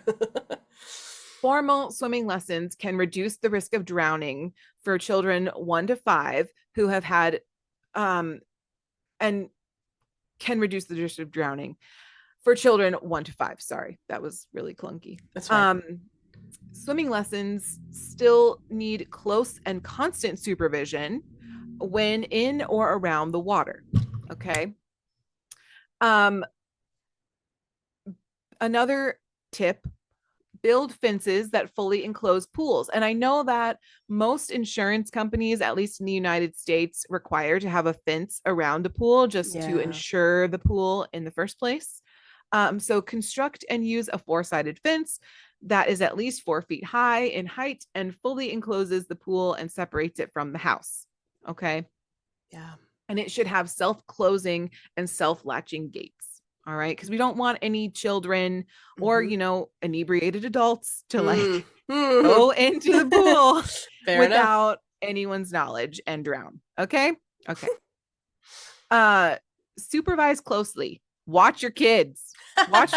Formal swimming lessons can reduce the risk of drowning for children 1 to 5 who have had, and can reduce the risk of drowning for children 1 to 5. Sorry, that was really clunky. That's right. Swimming lessons still need close and constant supervision when in or around the water. Okay. Another tip, build fences that fully enclose pools. And I know that most insurance companies, at least in the United States, require to have a fence around the pool just to insure the pool in the first place. So construct and use a 4-sided fence that is at least 4 feet high in height and fully encloses the pool and separates it from the house. Okay. Yeah. And it should have self-closing and self-latching gates. All right. Because we don't want any children or, you know, inebriated adults to like go into the pool without anyone's knowledge and drown. Okay. Okay. Supervise closely. Watch your kids. Watch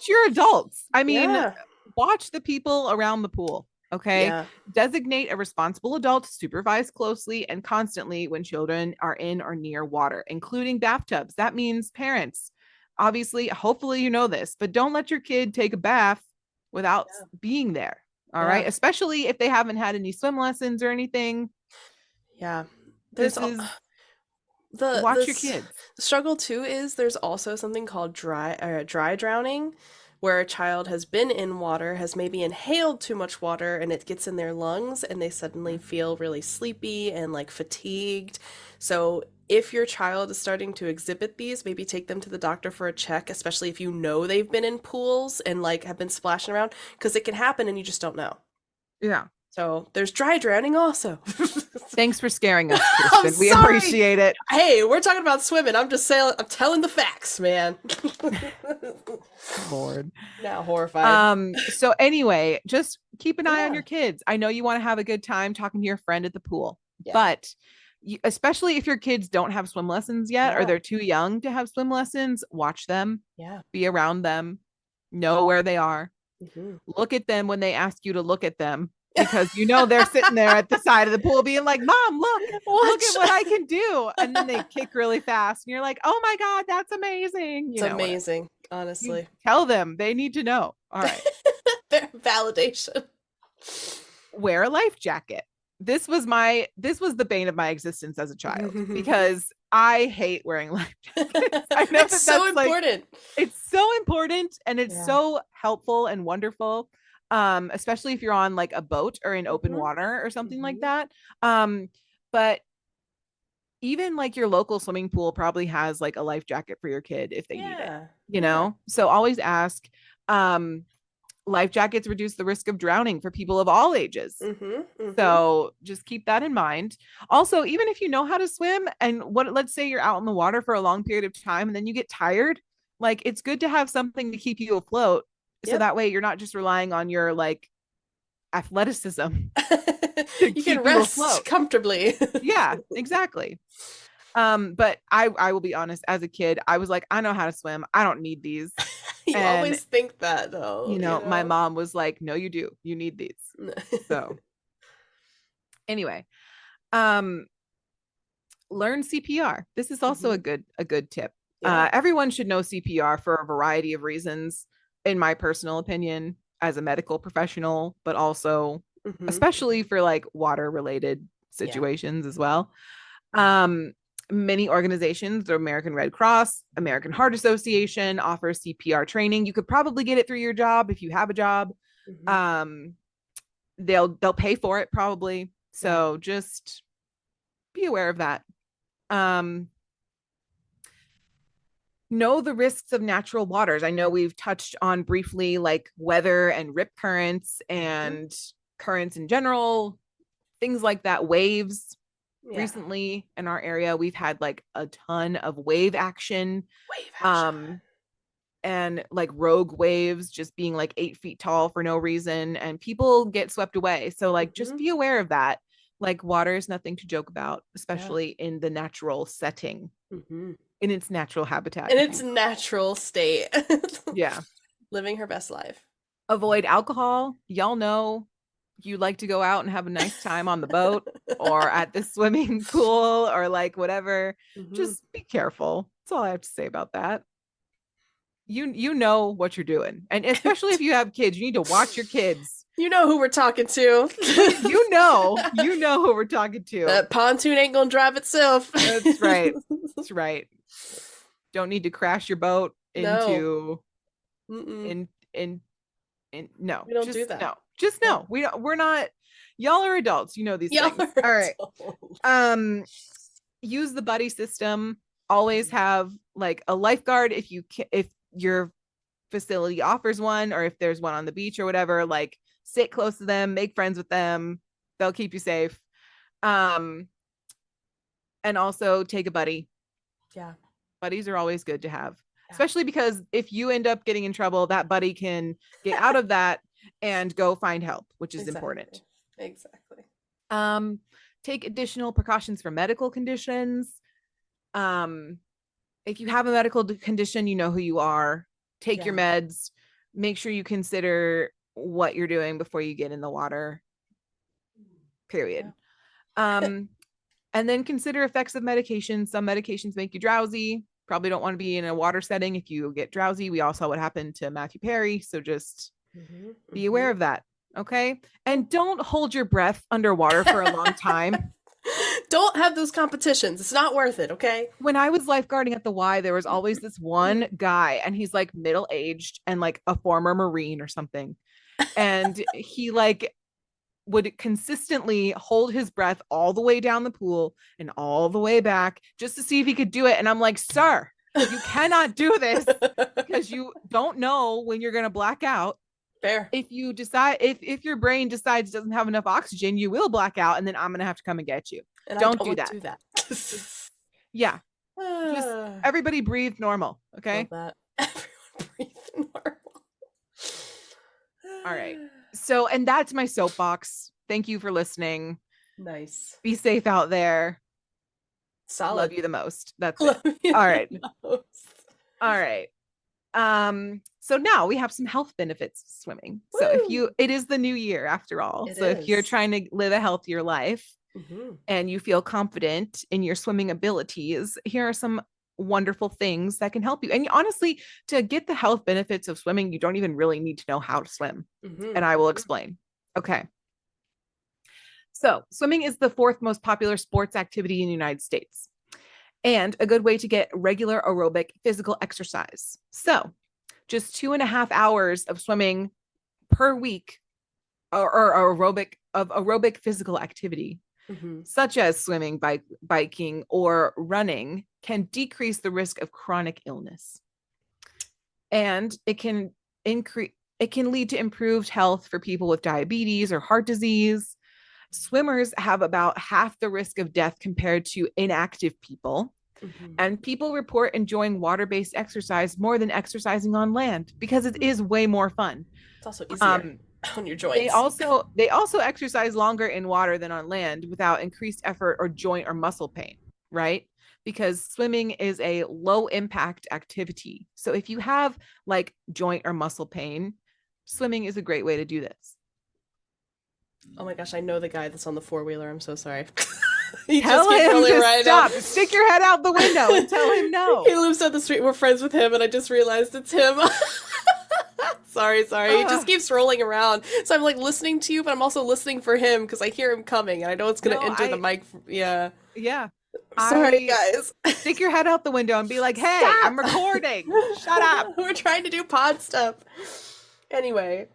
your adults. I mean, watch the people around the pool. Okay. Yeah. Designate a responsible adult to supervise closely and constantly when children are in or near water, including bathtubs. That means parents. Obviously, hopefully you know this, but don't let your kid take a bath without being there. All right. Especially if they haven't had any swim lessons or anything. Yeah. This is the watch your kids. struggle too is there's also something called dry drowning, where a child has been in water, has maybe inhaled too much water, and it gets in their lungs, and they suddenly feel really sleepy and like fatigued. So if your child is starting to exhibit these, maybe take them to the doctor for a check, especially if you know they've been in pools and like have been splashing around, because it can happen and you just don't know. Yeah. So there's dry drowning also. Thanks for scaring us, Kristen. We appreciate it. Hey, we're talking about swimming. I'm just saying, I'm telling the facts, man. Lord. Now horrified. So anyway, just keep an eye on your kids. I know you want to have a good time talking to your friend at the pool, but especially if your kids don't have swim lessons yet or they're too young to have swim lessons, watch them. Be around them. Know where they are. Look at them when they ask you to look at them. Because you know they're sitting there at the side of the pool being like, Mom, look at what I can do. And then they kick really fast. And you're like, oh my God, that's amazing. It's amazing, honestly. You tell them they need to know. All right. Validation. Wear a life jacket. This was the bane of my existence as a child because I hate wearing life jackets. I know it's so important. It's so important and it's so helpful and wonderful. Especially if you're on like a boat or in open water or something like that. But even like your local swimming pool probably has like a life jacket for your kid if they need it, you know? So always ask. Life jackets reduce the risk of drowning for people of all ages. So just keep that in mind. Also, even if you know how to swim and let's say you're out in the water for a long period of time and then you get tired, like it's good to have something to keep you afloat. So that way you're not just relying on your like athleticism. You can rest comfortably. Yeah, exactly. But I will be honest, as a kid, I was like, I know how to swim. I don't need these. You always think that though. You know, my mom was like, no, you do. You need these. So anyway, learn CPR. This is also a good tip. Everyone should know CPR for a variety of reasons. In my personal opinion, as a medical professional, but also especially for like water related situations as well. Many organizations, the American Red Cross, American Heart Association offers CPR training. You could probably get it through your job if you have a job. They'll pay for it probably. So just be aware of that. Know the risks of natural waters. I know we've touched on briefly like weather and rip currents and currents in general, things like that, waves. Recently in our area, we've had like a ton of wave action. And like rogue waves just being like 8 feet tall for no reason, and people get swept away. So like just be aware of that. Like water is nothing to joke about, especially in the natural setting. In its natural habitat. In its natural state. Yeah. Living her best life. Avoid alcohol. Y'all know you like to go out and have a nice time on the boat or at the swimming pool or like whatever. Just be careful. That's all I have to say about that. You know what you're doing. And especially if you have kids, you need to watch your kids. You know who we're talking to. you know who we're talking to. That pontoon ain't gonna drive itself. That's right. That's right. Don't need to crash your boat into no. We don't do that. No. Just no. We're not. Y'all are adults. You know these things. All right. Use the buddy system. Always have like a lifeguard if your facility offers one, or if there's one on the beach or whatever. Like sit close to them, make friends with them. They'll keep you safe. And also take a buddy. Yeah. Buddies are always good to have, especially because if you end up getting in trouble, that buddy can get out of that and go find help, which is important. Exactly. Take additional precautions for medical conditions. If you have a medical condition, you know who you are. Take your meds. Make sure you consider what you're doing before you get in the water, period. And then consider effects of medications. Some medications make you drowsy. Probably don't want to be in a water setting if you get drowsy. We all saw what happened to Matthew Perry, so just be aware of that. Okay. And don't hold your breath underwater for a long time. Don't have those competitions. It's not worth it. Okay. When I was lifeguarding at the Y, there was always this one guy, and he's like middle-aged and like a former Marine or something. And he like would consistently hold his breath all the way down the pool and all the way back just to see if he could do it. And I'm like, sir, you cannot do this because you don't know when you're going to black out. Fair. If you decide, if your brain decides it doesn't have enough oxygen, you will black out, and then I'm going to have to come and get you. And don't do that. Yeah. Just everybody breathe normal. Okay. Everyone breathe normal. All right. So, and that's my soapbox. Thank you for listeing. Nice. Be safe out there. Solid. Love you the most. That's it. All right. All right. So now we have some health benefits of swimming. Woo! So it is the new year after all. If you're trying to live a healthier life and you feel confident in your swimming abilities, here are some wonderful things that can help you. And honestly, to get the health benefits of swimming, you don't even really need to know how to swim. And I will explain. Okay. So swimming is the 4th most popular sports activity in the United States and a good way to get regular aerobic physical exercise. So just 2.5 hours of swimming per week or aerobic physical activity, such as swimming, biking, or running, can decrease the risk of chronic illness. And it can lead to improved health for people with diabetes or heart disease. Swimmers have about half the risk of death compared to inactive people. And people report enjoying water-based exercise more than exercising on land because it is way more fun. It's also easier on your joints. They also exercise longer in water than on land without increased effort or joint or muscle pain, right? Because swimming is a low impact activity. So if you have like joint or muscle pain, swimming is a great way to do this. Oh my gosh, I know the guy that's on the 4-wheeler. I'm so sorry. Tell him to stop. Stick your head out the window and tell him no. He lives down the street. We're friends with him, and I just realized it's him. Sorry. He just keeps rolling around. So I'm like listening to you, but I'm also listening for him because I hear him coming, and I know it's going to enter the mic. Yeah. Sorry, guys. Stick your head out the window and be like, hey, stop. I'm recording. Shut up. We're trying to do pod stuff. Anyway.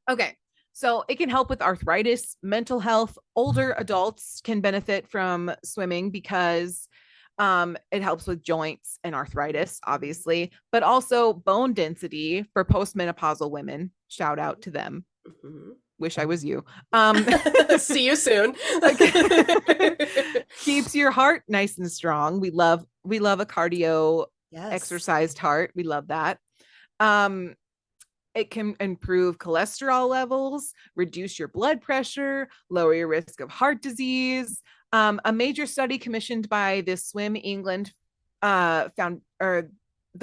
Okay. So it can help with arthritis, mental health. Older adults can benefit from swimming because it helps with joints and arthritis, obviously, but also bone density for postmenopausal women. Shout out to them. Wish I was you. See you soon. Keeps your heart nice and strong. We love a cardio exercised heart. We love that. It can improve cholesterol levels, reduce your blood pressure, lower your risk of heart disease. A major study commissioned by the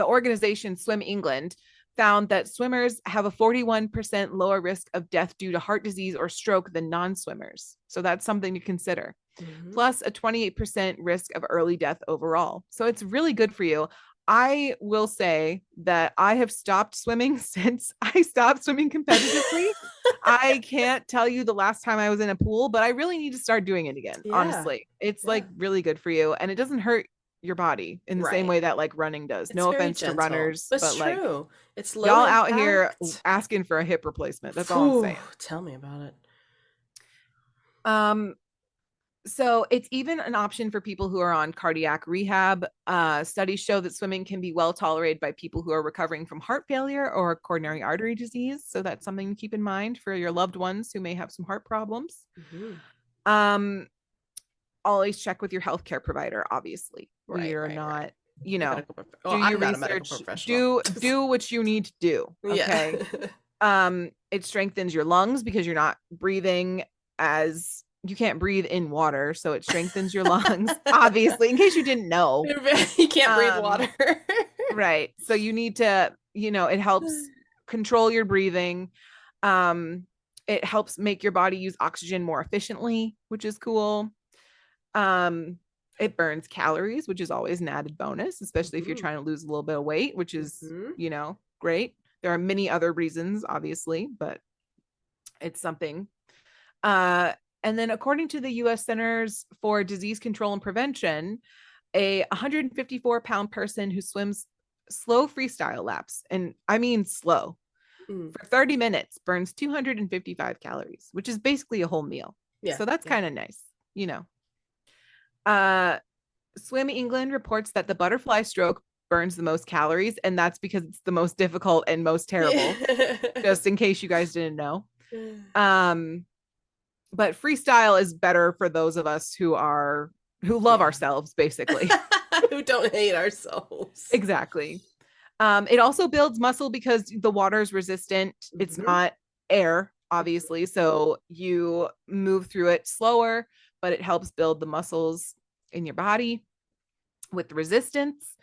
organization Swim England found that swimmers have a 41% lower risk of death due to heart disease or stroke than non-swimmers. So that's something to consider. Plus a 28% risk of early death overall. So it's really good for you. I will say that I have stopped swimming since I stopped swimming competitively. I can't tell you the last time I was in a pool, but I really need to start doing it again. Honestly, it's like really good for you, and it doesn't hurt your body in the same way that like running does. No offense to runners, but like it's y'all out here asking for a hip replacement. That's all I'm saying. Tell me about it. So it's even an option for people who are on cardiac rehab. Studies show that swimming can be well tolerated by people who are recovering from heart failure or coronary artery disease. So that's something to keep in mind for your loved ones who may have some heart problems. Always check with your healthcare provider, obviously. We are not, do your research, do what you need to do. Okay. It strengthens your lungs because you're not breathing you can't breathe in water, so it strengthens your lungs, obviously, in case you didn't know. You can't breathe water. Right. So you need to, it helps control your breathing. It helps make your body use oxygen more efficiently, which is cool. It burns calories, which is always an added bonus, especially if you're trying to lose a little bit of weight, which is, great. There are many other reasons, obviously, but it's something. And then according to the U.S. Centers for Disease Control and Prevention, a 154-pound person who swims slow freestyle laps, and I mean slow, for 30 minutes burns 255 calories, which is basically a whole meal. So that's kind of nice, Swim England reports that the butterfly stroke burns the most calories, and that's because it's the most difficult and most terrible, just in case you guys didn't know. But freestyle is better for those of us who love ourselves, basically. Who don't hate ourselves. Exactly. It also builds muscle because the water is resistant. It's not air, obviously. So you move through it slower, but it helps build the muscles in your body with resistance.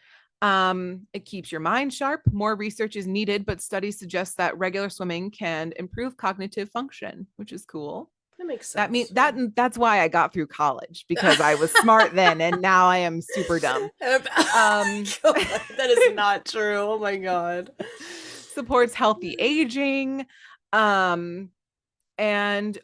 It keeps your mind sharp. More research is needed, but studies suggest that regular swimming can improve cognitive function, which is cool. That makes sense. That's why I got through college, because I was smart then, and now I am super dumb. That is not true. Oh my God. Supports healthy aging. And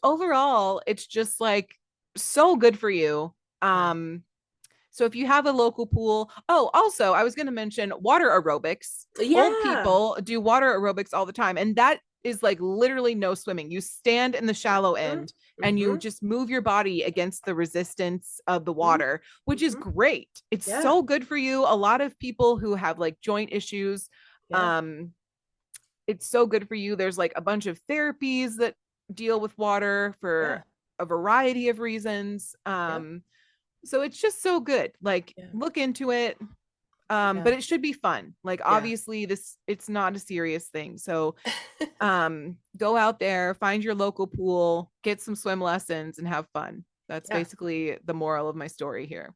overall, it's just like so good for you. So if you have a local pool, also I was going to mention water aerobics. Old people do water aerobics all the time, and that is like literally no swimming. You stand in the shallow end and you just move your body against the resistance of the water, which is great. It's so good for you. A lot of people who have like joint issues, it's so good for you. There's like a bunch of therapies that deal with water for a variety of reasons. So it's just so good. Like look into it. But it should be fun. Like obviously it's not a serious thing. So go out there, find your local pool, get some swim lessons, and have fun. That's basically the moral of my story here.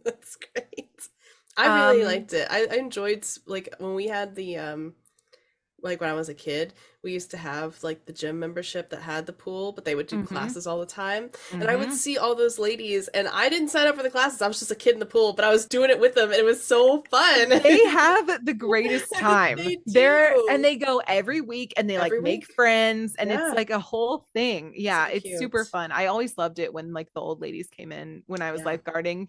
That's great. I really liked it. I enjoyed, like, when we had the like when I was a kid, we used to have like the gym membership that had the pool, but they would do classes all the time. And I would see all those ladies, and I didn't sign up for the classes. I was just a kid in the pool, but I was doing it with them, and it was so fun. They have the greatest time. They go every week, and they make friends, and it's like a whole thing. Yeah, so it's super fun. I always loved it when like the old ladies came in when I was lifeguarding.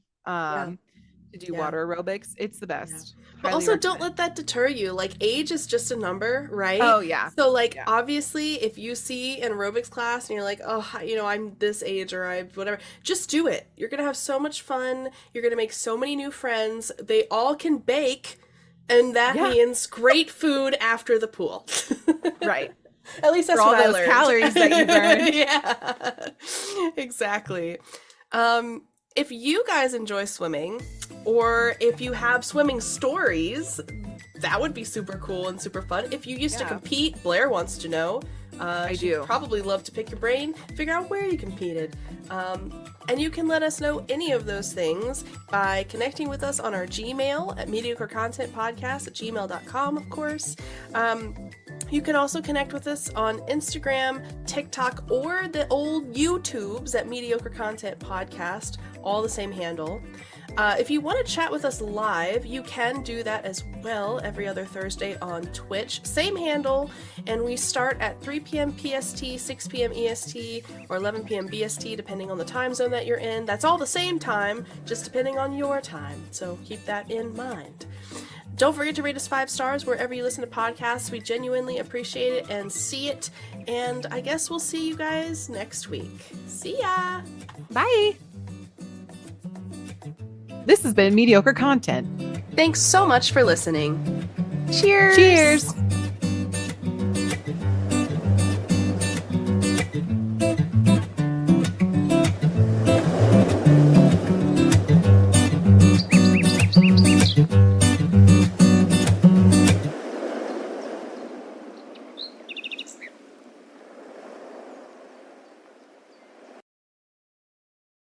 To do water aerobics. It's the best. But also don't let that deter you. Like age is just a number, right? Oh yeah. So like obviously if you see an aerobics class and you're like, oh, I'm this age or I whatever, just do it. You're gonna have so much fun. You're gonna make so many new friends. They all can bake, and that means great food after the pool. Right. At least that's for what all I those learned. calories that you burned. Yeah. Exactly. If you guys enjoy swimming, or if you have swimming stories, that would be super cool and super fun. If you used to compete, Blair wants to know. I do. Probably love to pick your brain, figure out where you competed. And you can let us know any of those things by connecting with us on our Gmail at mediocrecontentpodcast@gmail.com, of course. You can also connect with us on Instagram, TikTok, or the old YouTubes at Mediocre Content Podcast, all the same handle. If you want to chat with us live, you can do that as well every other Thursday on Twitch. Same handle, and we start at 3 p.m. PST, 6 p.m. EST, or 11 p.m. BST, depending on the time zone that you're in. That's all the same time, just depending on your time, so keep that in mind. Don't forget to rate us 5 stars wherever you listen to podcasts. We genuinely appreciate it and see it, and I guess we'll see you guys next week. See ya! Bye! This has been Mediocre Content. Thanks so much for listening. Cheers! Cheers!